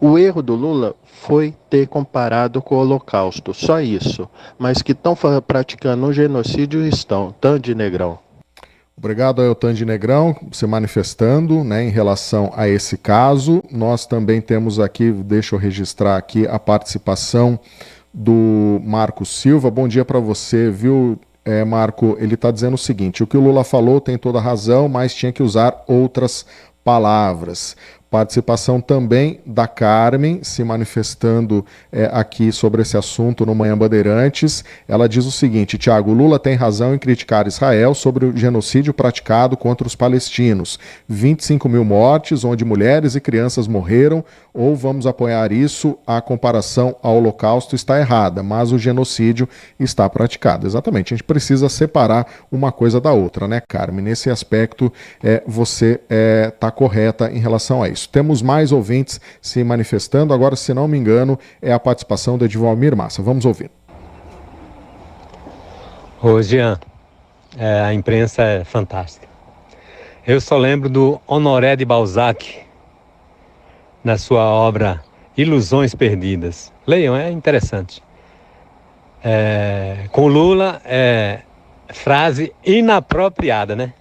O erro do Lula foi ter comparado com o Holocausto, só isso. Mas que estão praticando um genocídio estão. Tandy Negrão. Obrigado ao Tandy Negrão se manifestando, né, em relação a esse caso. Nós também temos aqui, deixa eu registrar aqui, a participação do Marco Silva. Bom dia para você, viu, Marco? Ele está dizendo o seguinte: o que o Lula falou tem toda a razão, mas tinha que usar outras palavras. Participação também da Carmen, se manifestando aqui sobre esse assunto no Manhã Bandeirantes. Ela diz o seguinte: Tiago, Lula tem razão em criticar Israel sobre o genocídio praticado contra os palestinos. 25 mil mortes, onde mulheres e crianças morreram, ou vamos apoiar isso? A comparação ao Holocausto está errada, mas o genocídio está praticado. Exatamente, a gente precisa separar uma coisa da outra, né, Carmen? Nesse aspecto, você está correta em relação a isso. Temos mais ouvintes se manifestando. Agora, se não me engano, é a participação do Edvalmir Massa. Vamos ouvir. Ô, Jean, a imprensa é fantástica. Eu só lembro do Honoré de Balzac, na sua obra Ilusões Perdidas. Leiam, é interessante. Com Lula, frase inapropriada, né?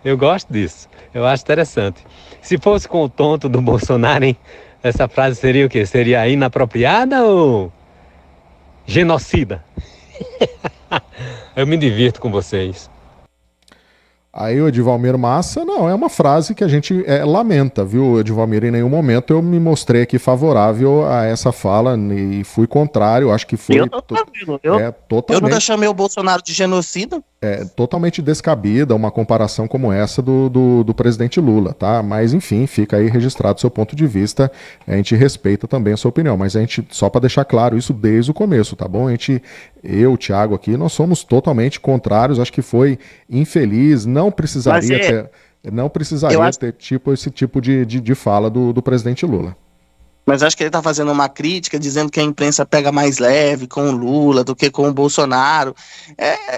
eu gosto disso. Eu acho interessante. Se fosse com o tonto do Bolsonaro, hein, essa frase seria o quê? Seria inapropriada ou genocida? Eu me divirto com vocês. Aí o Edvalmir Massa, não, é uma frase que a gente lamenta, viu, Edvalmir? Em nenhum momento eu me mostrei aqui favorável a essa fala e fui contrário, acho que foi... Eu nunca chamei o Bolsonaro de genocida. É totalmente descabida uma comparação como essa do presidente Lula, tá? Mas enfim, fica aí registrado o seu ponto de vista, a gente respeita também a sua opinião, mas a gente, só para deixar claro isso desde o começo, tá bom? Eu, o Thiago aqui, nós somos totalmente contrários, acho que foi infeliz, não precisaria ter esse tipo de fala do presidente Lula. Mas acho que ele está fazendo uma crítica, dizendo que a imprensa pega mais leve com o Lula do que com o Bolsonaro.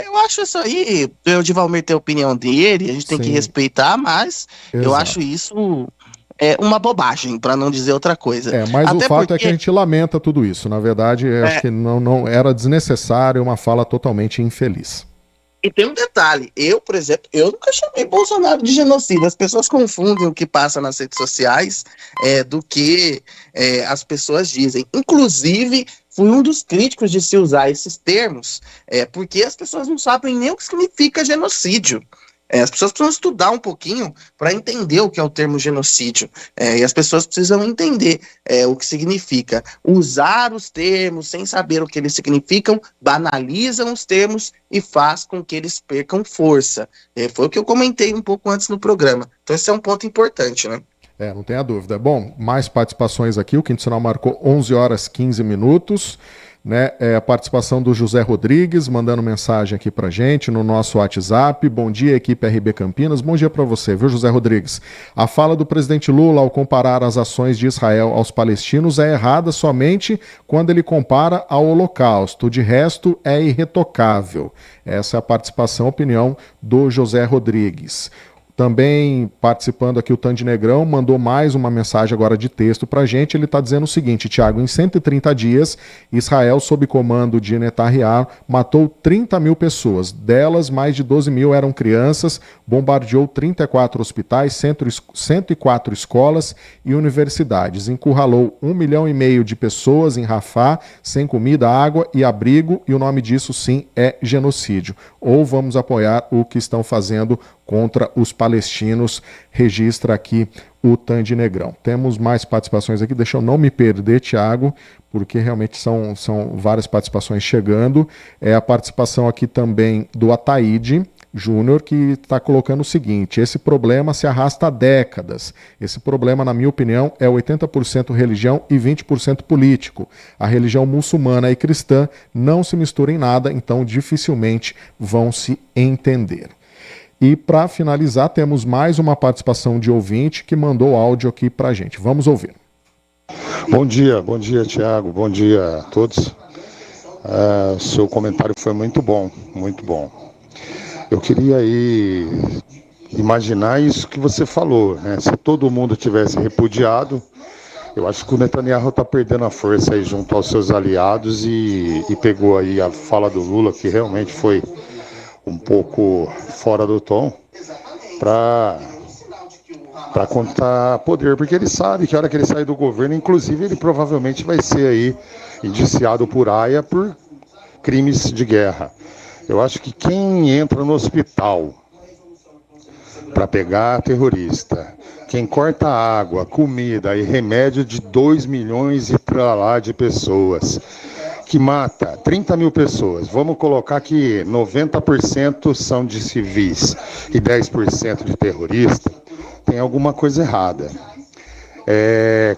Eu acho isso aí, o Edvalmir tem a opinião dele, a gente tem que respeitar, mas eu acho isso uma bobagem, para não dizer outra coisa. Mas até o fato é que a gente lamenta tudo isso. Na verdade, acho que não era desnecessário, uma fala totalmente infeliz. E tem um detalhe, eu, por exemplo, eu nunca chamei Bolsonaro de genocida. As pessoas confundem o que passa nas redes sociais do que as pessoas dizem. Inclusive, fui um dos críticos de se usar esses termos, porque as pessoas não sabem nem o que significa genocídio. As pessoas precisam estudar um pouquinho para entender o que é o termo genocídio. E as pessoas precisam entender o que significa. Usar os termos sem saber o que eles significam, banalizam os termos e faz com que eles percam força. Foi o que eu comentei um pouco antes no programa. Então esse é um ponto importante, né? Não tenha dúvida. Bom, mais participações aqui. O Quinto Sinal marcou 11 horas 15 minutos. A participação do José Rodrigues, mandando mensagem aqui pra gente no nosso WhatsApp. Bom dia, equipe RB Campinas. Bom dia para você, viu, José Rodrigues? A fala do presidente Lula ao comparar as ações de Israel aos palestinos é errada somente quando ele compara ao Holocausto. De resto, é irretocável. Essa é a participação, opinião do José Rodrigues. Também participando aqui o Tandy Negrão, mandou mais uma mensagem agora de texto pra gente. Ele está dizendo o seguinte: Tiago, em 130 dias, Israel, sob comando de Netanyahu, matou 30 mil pessoas. Delas, mais de 12 mil eram crianças, bombardeou 34 hospitais, 104 escolas e universidades. Encurralou 1,5 milhão de pessoas em Rafah, sem comida, água e abrigo, e o nome disso, sim, é genocídio. Ou vamos apoiar o que estão fazendo contra os palestinos, registra aqui o Tandy Negrão. Temos mais participações aqui, deixa eu não me perder, Thiago, porque realmente são várias participações chegando. A participação aqui também do Ataíde Júnior, que está colocando o seguinte: esse problema se arrasta há décadas. Esse problema, na minha opinião, é 80% religião e 20% político. A religião muçulmana e cristã não se misturam em nada, então dificilmente vão se entender. E para finalizar, temos mais uma participação de ouvinte que mandou áudio aqui para a gente. Vamos ouvir. Bom dia, Tiago, bom dia a todos. Seu comentário foi muito bom, muito bom. Eu queria aí imaginar isso que você falou, né? Se todo mundo tivesse repudiado, eu acho que o Netanyahu está perdendo a força aí junto aos seus aliados e pegou aí a fala do Lula, que realmente foi um pouco fora do tom, para contar poder, porque ele sabe que a hora que ele sair do governo, inclusive ele provavelmente vai ser aí indiciado por Haia por crimes de guerra. Eu acho que quem entra no hospital para pegar terrorista. Quem corta água, comida e remédio de 2 milhões e tralá de pessoas, que mata 30 mil pessoas, vamos colocar que 90% são de civis e 10% de terroristas, tem alguma coisa errada.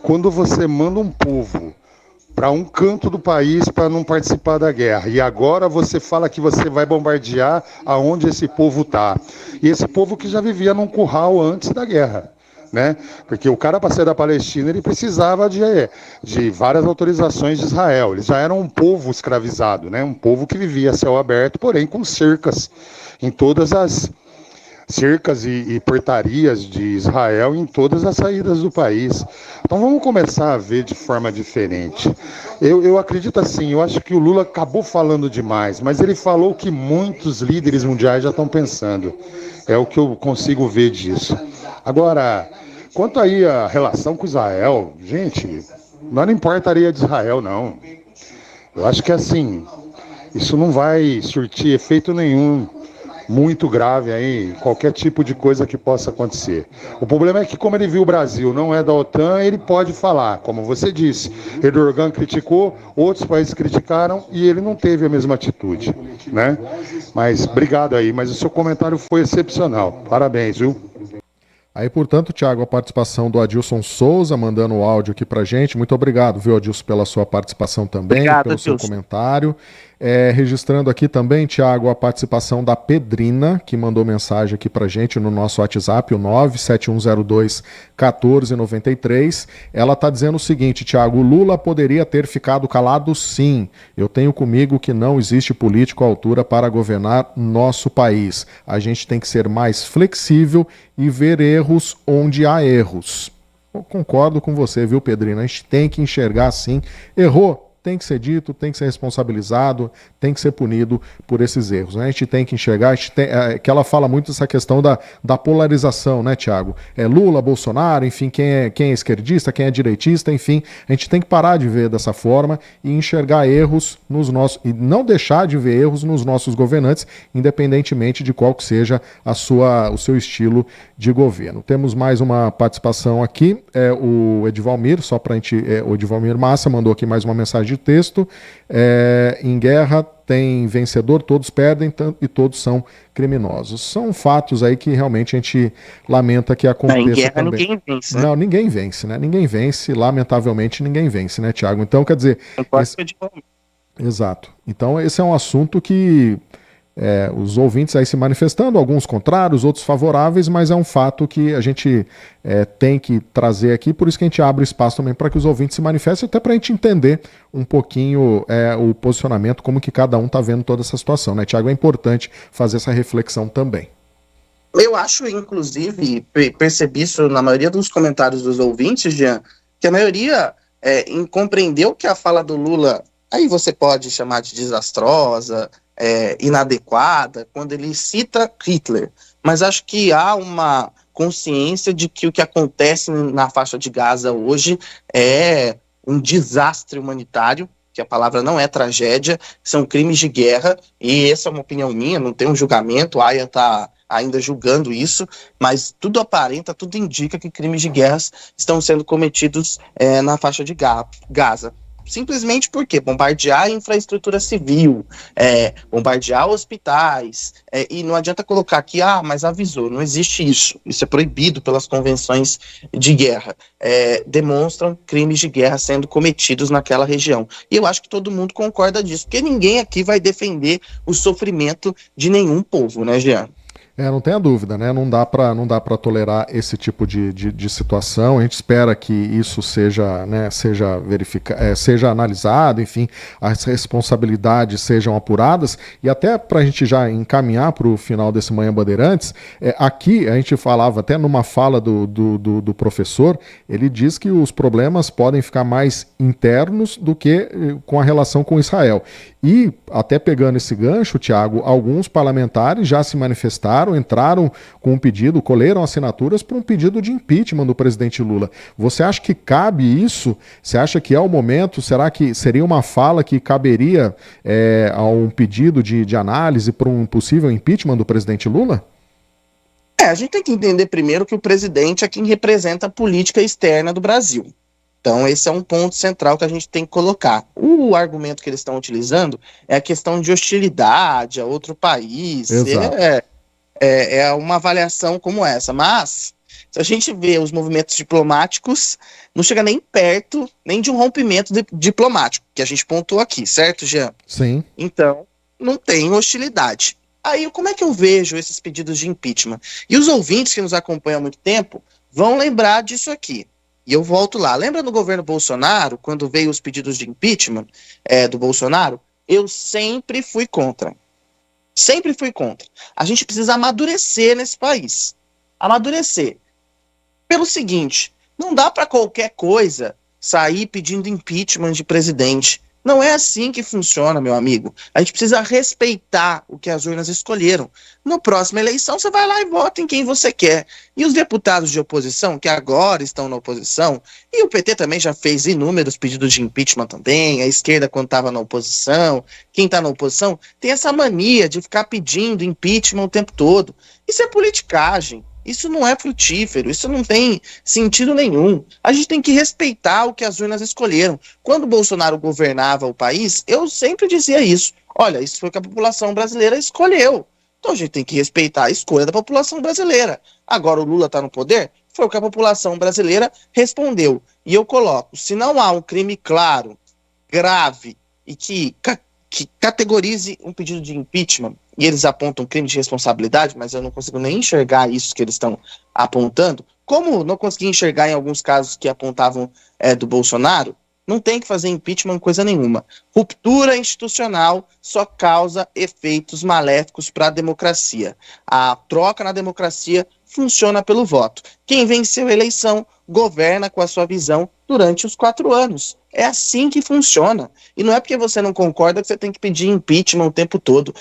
Quando você manda um povo para um canto do país para não participar da guerra, e agora você fala que você vai bombardear aonde esse povo está, e esse povo que já vivia num curral antes da guerra, né? Porque o cara, para sair da Palestina, ele precisava de várias autorizações de Israel. Eles já eram um povo escravizado, né? Um povo que vivia a céu aberto, porém com cercas em todas as cercas e portarias de Israel em todas as saídas do país. Então vamos começar a ver de forma diferente. Eu acredito assim, eu acho que o Lula acabou falando demais, mas ele falou que muitos líderes mundiais já estão pensando. É o que eu consigo ver disso. Agora, quanto aí a relação com Israel, gente, não importaria de Israel, não. Eu acho que assim, isso não vai surtir efeito nenhum muito grave aí, qualquer tipo de coisa que possa acontecer. O problema é que, como ele viu o Brasil não é da OTAN, ele pode falar, como você disse, Erdogan criticou, outros países criticaram e ele não teve a mesma atitude, né? Mas obrigado aí, mas o seu comentário foi excepcional. Parabéns, viu? Aí, portanto, Thiago, a participação do Adilson Souza, mandando o áudio aqui pra gente. Muito obrigado, viu, Adilson, pela sua participação também, pelo seu comentário. Registrando aqui também, Thiago, a participação da Pedrina, que mandou mensagem aqui pra gente no nosso WhatsApp, o 97102-1493. Ela tá dizendo o seguinte, Thiago, o Lula poderia ter ficado calado sim. Eu tenho comigo que não existe político à altura para governar nosso país. A gente tem que ser mais flexível e ver erros onde há erros. Eu concordo com você, viu, Pedrina? A gente tem que enxergar assim. Errou, tem que ser dito, tem que ser responsabilizado, tem que ser punido por esses erros, né? A gente tem que enxergar, que ela fala muito dessa questão da polarização, né, Thiago? Lula, Bolsonaro, enfim, quem é esquerdista, quem é direitista, enfim, a gente tem que parar de ver dessa forma e enxergar erros nos nossos, e não deixar de ver erros nos nossos governantes, independentemente de qual que seja o seu estilo de governo. Temos mais uma participação aqui, o Edivalmir, só pra gente, o Edivalmir Massa mandou aqui mais uma mensagem de texto. Em guerra tem vencedor, todos perdem e todos são criminosos. São fatos aí que realmente a gente lamenta que aconteça também. Em guerra também. Ninguém vence, né? Não, ninguém vence, né? Ninguém vence, lamentavelmente ninguém vence, né, Thiago? Então, quer dizer... Exato. Então, esse é um assunto que os ouvintes aí se manifestando, alguns contrários, outros favoráveis, mas é um fato que a gente tem que trazer aqui, por isso que a gente abre espaço também para que os ouvintes se manifestem, até para a gente entender um pouquinho o posicionamento, como que cada um está vendo toda essa situação, né, Thiago? É importante fazer essa reflexão também. Eu acho, inclusive, percebi isso na maioria dos comentários dos ouvintes, Jean, que a maioria compreendeu que a fala do Lula, aí você pode chamar de desastrosa, inadequada, quando ele cita Hitler, mas acho que há uma consciência de que o que acontece na faixa de Gaza hoje é um desastre humanitário, que a palavra não é tragédia, são crimes de guerra, e essa é uma opinião minha, não tem um julgamento, a AIA está ainda julgando isso, mas tudo aparenta, tudo indica que crimes de guerra estão sendo cometidos na faixa de Gaza. Simplesmente porque bombardear a infraestrutura civil, bombardear hospitais, e não adianta colocar aqui, mas avisou, não existe isso é proibido pelas convenções de guerra, demonstram crimes de guerra sendo cometidos naquela região, e eu acho que todo mundo concorda disso, porque ninguém aqui vai defender o sofrimento de nenhum povo, né, Jean? Não tenha dúvida, né? Não dá para tolerar esse tipo de situação. A gente espera que isso seja verificado, seja analisado, enfim, as responsabilidades sejam apuradas. E até para a gente já encaminhar para o final desse Manhã Bandeirantes, aqui a gente falava até numa fala do professor, ele diz que os problemas podem ficar mais internos do que com a relação com Israel. E, até pegando esse gancho, Thiago, alguns parlamentares já se manifestaram, entraram com um pedido, colheram assinaturas para um pedido de impeachment do presidente Lula. Você acha que cabe isso? Você acha que é o momento? Será que seria uma fala que caberia a um pedido de análise para um possível impeachment do presidente Lula? A gente tem que entender primeiro que o presidente é quem representa a política externa do Brasil. Então, esse é um ponto central que a gente tem que colocar. O argumento que eles estão utilizando é a questão de hostilidade a outro país. É uma avaliação como essa. Mas, se a gente vê os movimentos diplomáticos, não chega nem perto, nem de um rompimento diplomático, que a gente pontuou aqui, certo, Jean? Sim. Então, não tem hostilidade. Aí, como é que eu vejo esses pedidos de impeachment? E os ouvintes que nos acompanham há muito tempo vão lembrar disso aqui. E eu volto lá. Lembra no governo Bolsonaro, quando veio os pedidos de impeachment do Bolsonaro? Eu sempre fui contra. Sempre fui contra. A gente precisa amadurecer nesse país. Amadurecer. Pelo seguinte, não dá para qualquer coisa sair pedindo impeachment de presidente. Não é assim que funciona, meu amigo. A gente precisa respeitar o que as urnas escolheram. Na próxima eleição, você vai lá e vota em quem você quer. E os deputados de oposição, que agora estão na oposição, e o PT também já fez inúmeros pedidos de impeachment também, a esquerda quando estava na oposição, quem está na oposição, tem essa mania de ficar pedindo impeachment o tempo todo. Isso é politicagem. Isso não é frutífero, isso não tem sentido nenhum. A gente tem que respeitar o que as urnas escolheram. Quando o Bolsonaro governava o país, eu sempre dizia isso. Olha, isso foi o que a população brasileira escolheu. Então a gente tem que respeitar a escolha da população brasileira. Agora o Lula está no poder, foi o que a população brasileira respondeu. E eu coloco, se não há um crime claro, grave, e que categorize um pedido de impeachment, e eles apontam crime de responsabilidade, mas eu não consigo nem enxergar isso que eles estão apontando, como não consegui enxergar em alguns casos que apontavam do Bolsonaro, não tem que fazer impeachment coisa nenhuma. Ruptura institucional só causa efeitos maléficos para a democracia. A troca na democracia funciona pelo voto. Quem venceu a eleição governa com a sua visão durante os 4 anos. É assim que funciona. E não é porque você não concorda que você tem que pedir impeachment o tempo todo.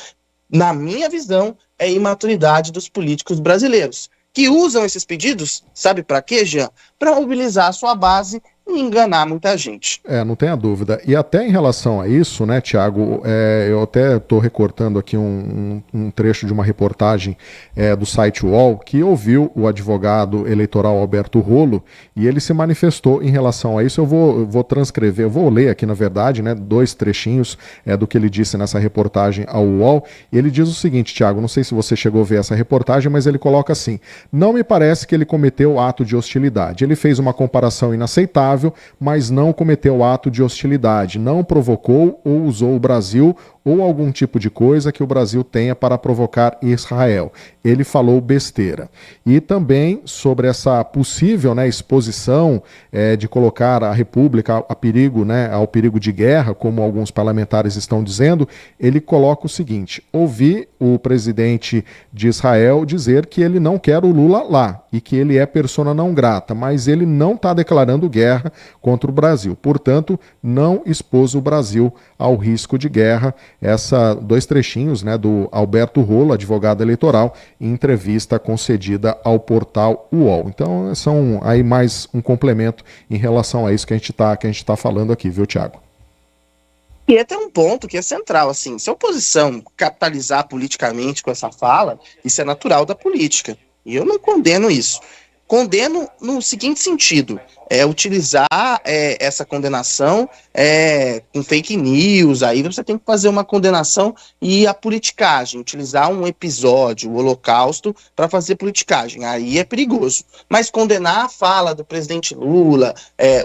Na minha visão, é imaturidade dos políticos brasileiros, que usam esses pedidos, sabe para quê, Jean? Para mobilizar a sua base e enganar muita gente. Não tenha dúvida. E até em relação a isso, né, Tiago, eu até estou recortando aqui um trecho de uma reportagem do site UOL, que ouviu o advogado eleitoral Alberto Rolo, e ele se manifestou em relação a isso. Eu vou transcrever, eu vou ler aqui, na verdade, né, 2 trechinhos do que ele disse nessa reportagem ao UOL. E ele diz o seguinte, Tiago, não sei se você chegou a ver essa reportagem, mas ele coloca assim: não me parece que ele cometeu ato de hostilidade. Ele fez uma comparação inaceitável, mas não cometeu ato de hostilidade, não provocou ou usou o Brasil ou algum tipo de coisa que o Brasil tenha para provocar Israel. Ele falou besteira. E também sobre essa possível, né, exposição de colocar a República a perigo, né, ao perigo de guerra, como alguns parlamentares estão dizendo, ele coloca o seguinte: ouvi o presidente de Israel dizer que ele não quer o Lula lá e que ele é persona não grata, mas ele não está declarando guerra contra o Brasil. Portanto, não expôs o Brasil ao risco de guerra. 2 trechinhos, né, do Alberto Rolo, advogado eleitoral, em entrevista concedida ao portal UOL. Então, são aí mais um complemento em relação a isso que a gente tá falando aqui, viu, Tiago? E até um ponto que é central, assim, se a oposição capitalizar politicamente com essa fala, isso é natural da política. E eu não condeno isso. Condeno no seguinte sentido: utilizar essa condenação com fake news. Aí você tem que fazer uma condenação e a politicagem, utilizar um episódio, o Holocausto, para fazer politicagem. Aí é perigoso. Mas condenar a fala do presidente Lula,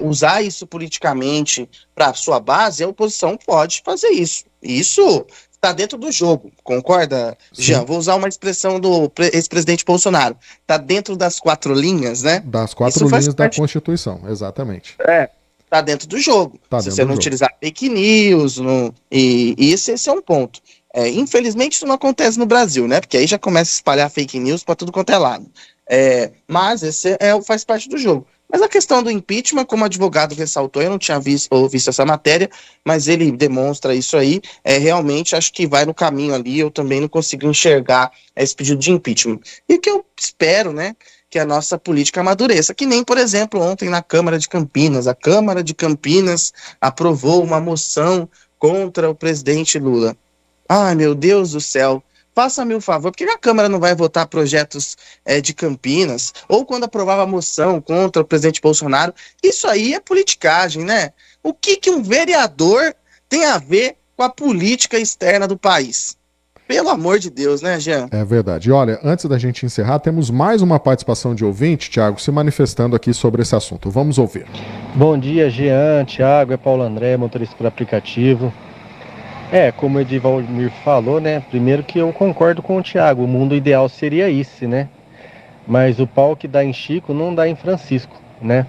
usar isso politicamente para sua base, a oposição pode fazer isso. Isso está dentro do jogo, concorda, Jean? Vou usar uma expressão do ex-presidente Bolsonaro. Está dentro das 4 linhas, né? Das 4 linhas da Constituição, exatamente. Está dentro do jogo. Se você não utilizar fake news, e esse é um ponto. Infelizmente isso não acontece no Brasil, né? Porque aí já começa a espalhar fake news para tudo quanto é lado. Mas esse faz parte do jogo. Mas a questão do impeachment, como o advogado ressaltou, eu não tinha visto essa matéria, mas ele demonstra isso aí, realmente acho que vai no caminho ali. Eu também não consigo enxergar esse pedido de impeachment. E o que eu espero, né, que a nossa política amadureça, que nem, por exemplo, ontem na Câmara de Campinas, a Câmara de Campinas aprovou uma moção contra o presidente Lula. Ai, meu Deus do céu, Faça-me o favor, por que a Câmara não vai votar projetos de Campinas? Ou quando aprovava a moção contra o presidente Bolsonaro? Isso aí é politicagem, né? O que um vereador tem a ver com a política externa do país? Pelo amor de Deus, né, Jean? É verdade. E olha, antes da gente encerrar, temos mais uma participação de ouvinte, Thiago, se manifestando aqui sobre esse assunto. Vamos ouvir. Bom dia, Jean, Thiago, é Paulo André, motorista por aplicativo. Como o Edivalmir falou, né? Primeiro que eu concordo com o Thiago, o mundo ideal seria esse, né? Mas o pau que dá em Chico não dá em Francisco, né?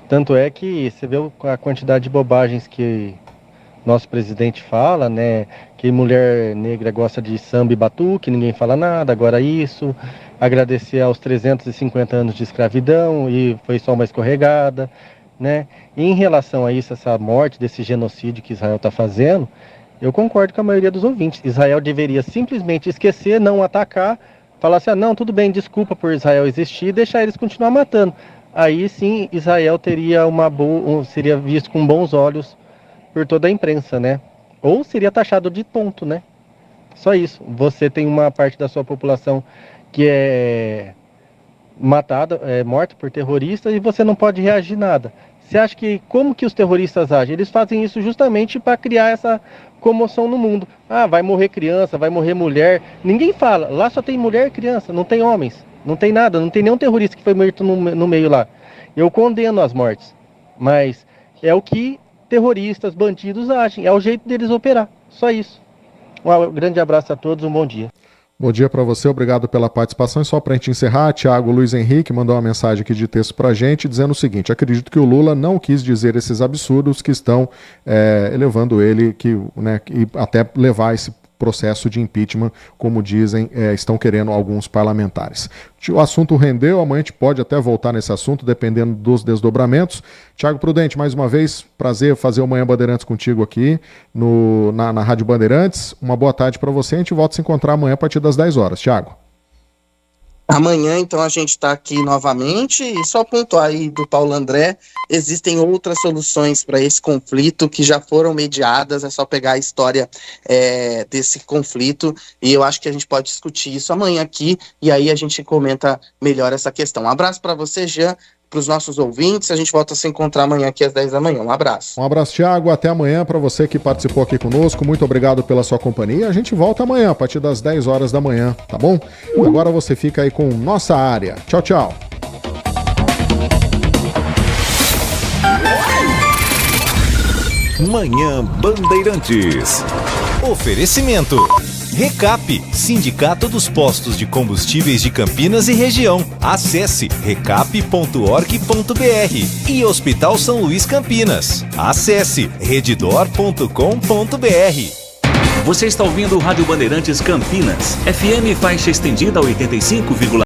Tanto é que você vê a quantidade de bobagens que nosso presidente fala, né? Que mulher negra gosta de samba e batuque, ninguém fala nada, agora isso. Agradecer aos 350 anos de escravidão e foi só uma escorregada, né? E em relação a isso, essa morte, desse genocídio que Israel está fazendo, eu concordo com a maioria dos ouvintes. Israel deveria simplesmente esquecer, não atacar, falar assim, não, tudo bem, desculpa por Israel existir e deixar eles continuar matando. Aí sim, Israel teria seria visto com bons olhos por toda a imprensa, né? Ou seria taxado de tonto, né? Só isso. Você tem uma parte da sua população que é matada, morta por terroristas e você não pode reagir nada. Você acha que como que os terroristas agem? Eles fazem isso justamente para criar essa comoção no mundo. Vai morrer criança, vai morrer mulher. Ninguém fala. Lá só tem mulher e criança, não tem homens. Não tem nada, não tem nenhum terrorista que foi morto no meio lá. Eu condeno as mortes, mas é o que terroristas, bandidos agem. É o jeito deles operar. Só isso. Um grande abraço a todos, um bom dia. Bom dia para você, obrigado pela participação. E só para a gente encerrar, Thiago Luiz Henrique mandou uma mensagem aqui de texto para a gente, dizendo o seguinte: acredito que o Lula não quis dizer esses absurdos que estão elevando ele, e até levar esse processo de impeachment, como dizem, estão querendo alguns parlamentares. O assunto rendeu, amanhã a gente pode até voltar nesse assunto, dependendo dos desdobramentos. Thiago Prudente, mais uma vez, prazer fazer o Manhã Bandeirantes contigo aqui na Rádio Bandeirantes. Uma boa tarde para você, a gente volta a se encontrar amanhã a partir das 10 horas. Thiago. Amanhã, então, a gente está aqui novamente e só pontuar aí do Paulo André, existem outras soluções para esse conflito que já foram mediadas, é só pegar a história desse conflito e eu acho que a gente pode discutir isso amanhã aqui e aí a gente comenta melhor essa questão. Um abraço para você, Jean, para os nossos ouvintes, a gente volta a se encontrar amanhã aqui às 10 da manhã. Um abraço. Um abraço, Thiago, até amanhã para você que participou aqui conosco, muito obrigado pela sua companhia, a gente volta amanhã a partir das 10 horas da manhã, tá bom? Agora você fica aí com Nossa Área. Tchau, tchau. Manhã Bandeirantes. Oferecimento. Recap, Sindicato dos Postos de Combustíveis de Campinas e Região. Acesse recap.org.br. E Hospital São Luís Campinas. Acesse redditor.com.br. Você está ouvindo o Rádio Bandeirantes Campinas, FM faixa estendida 85,7.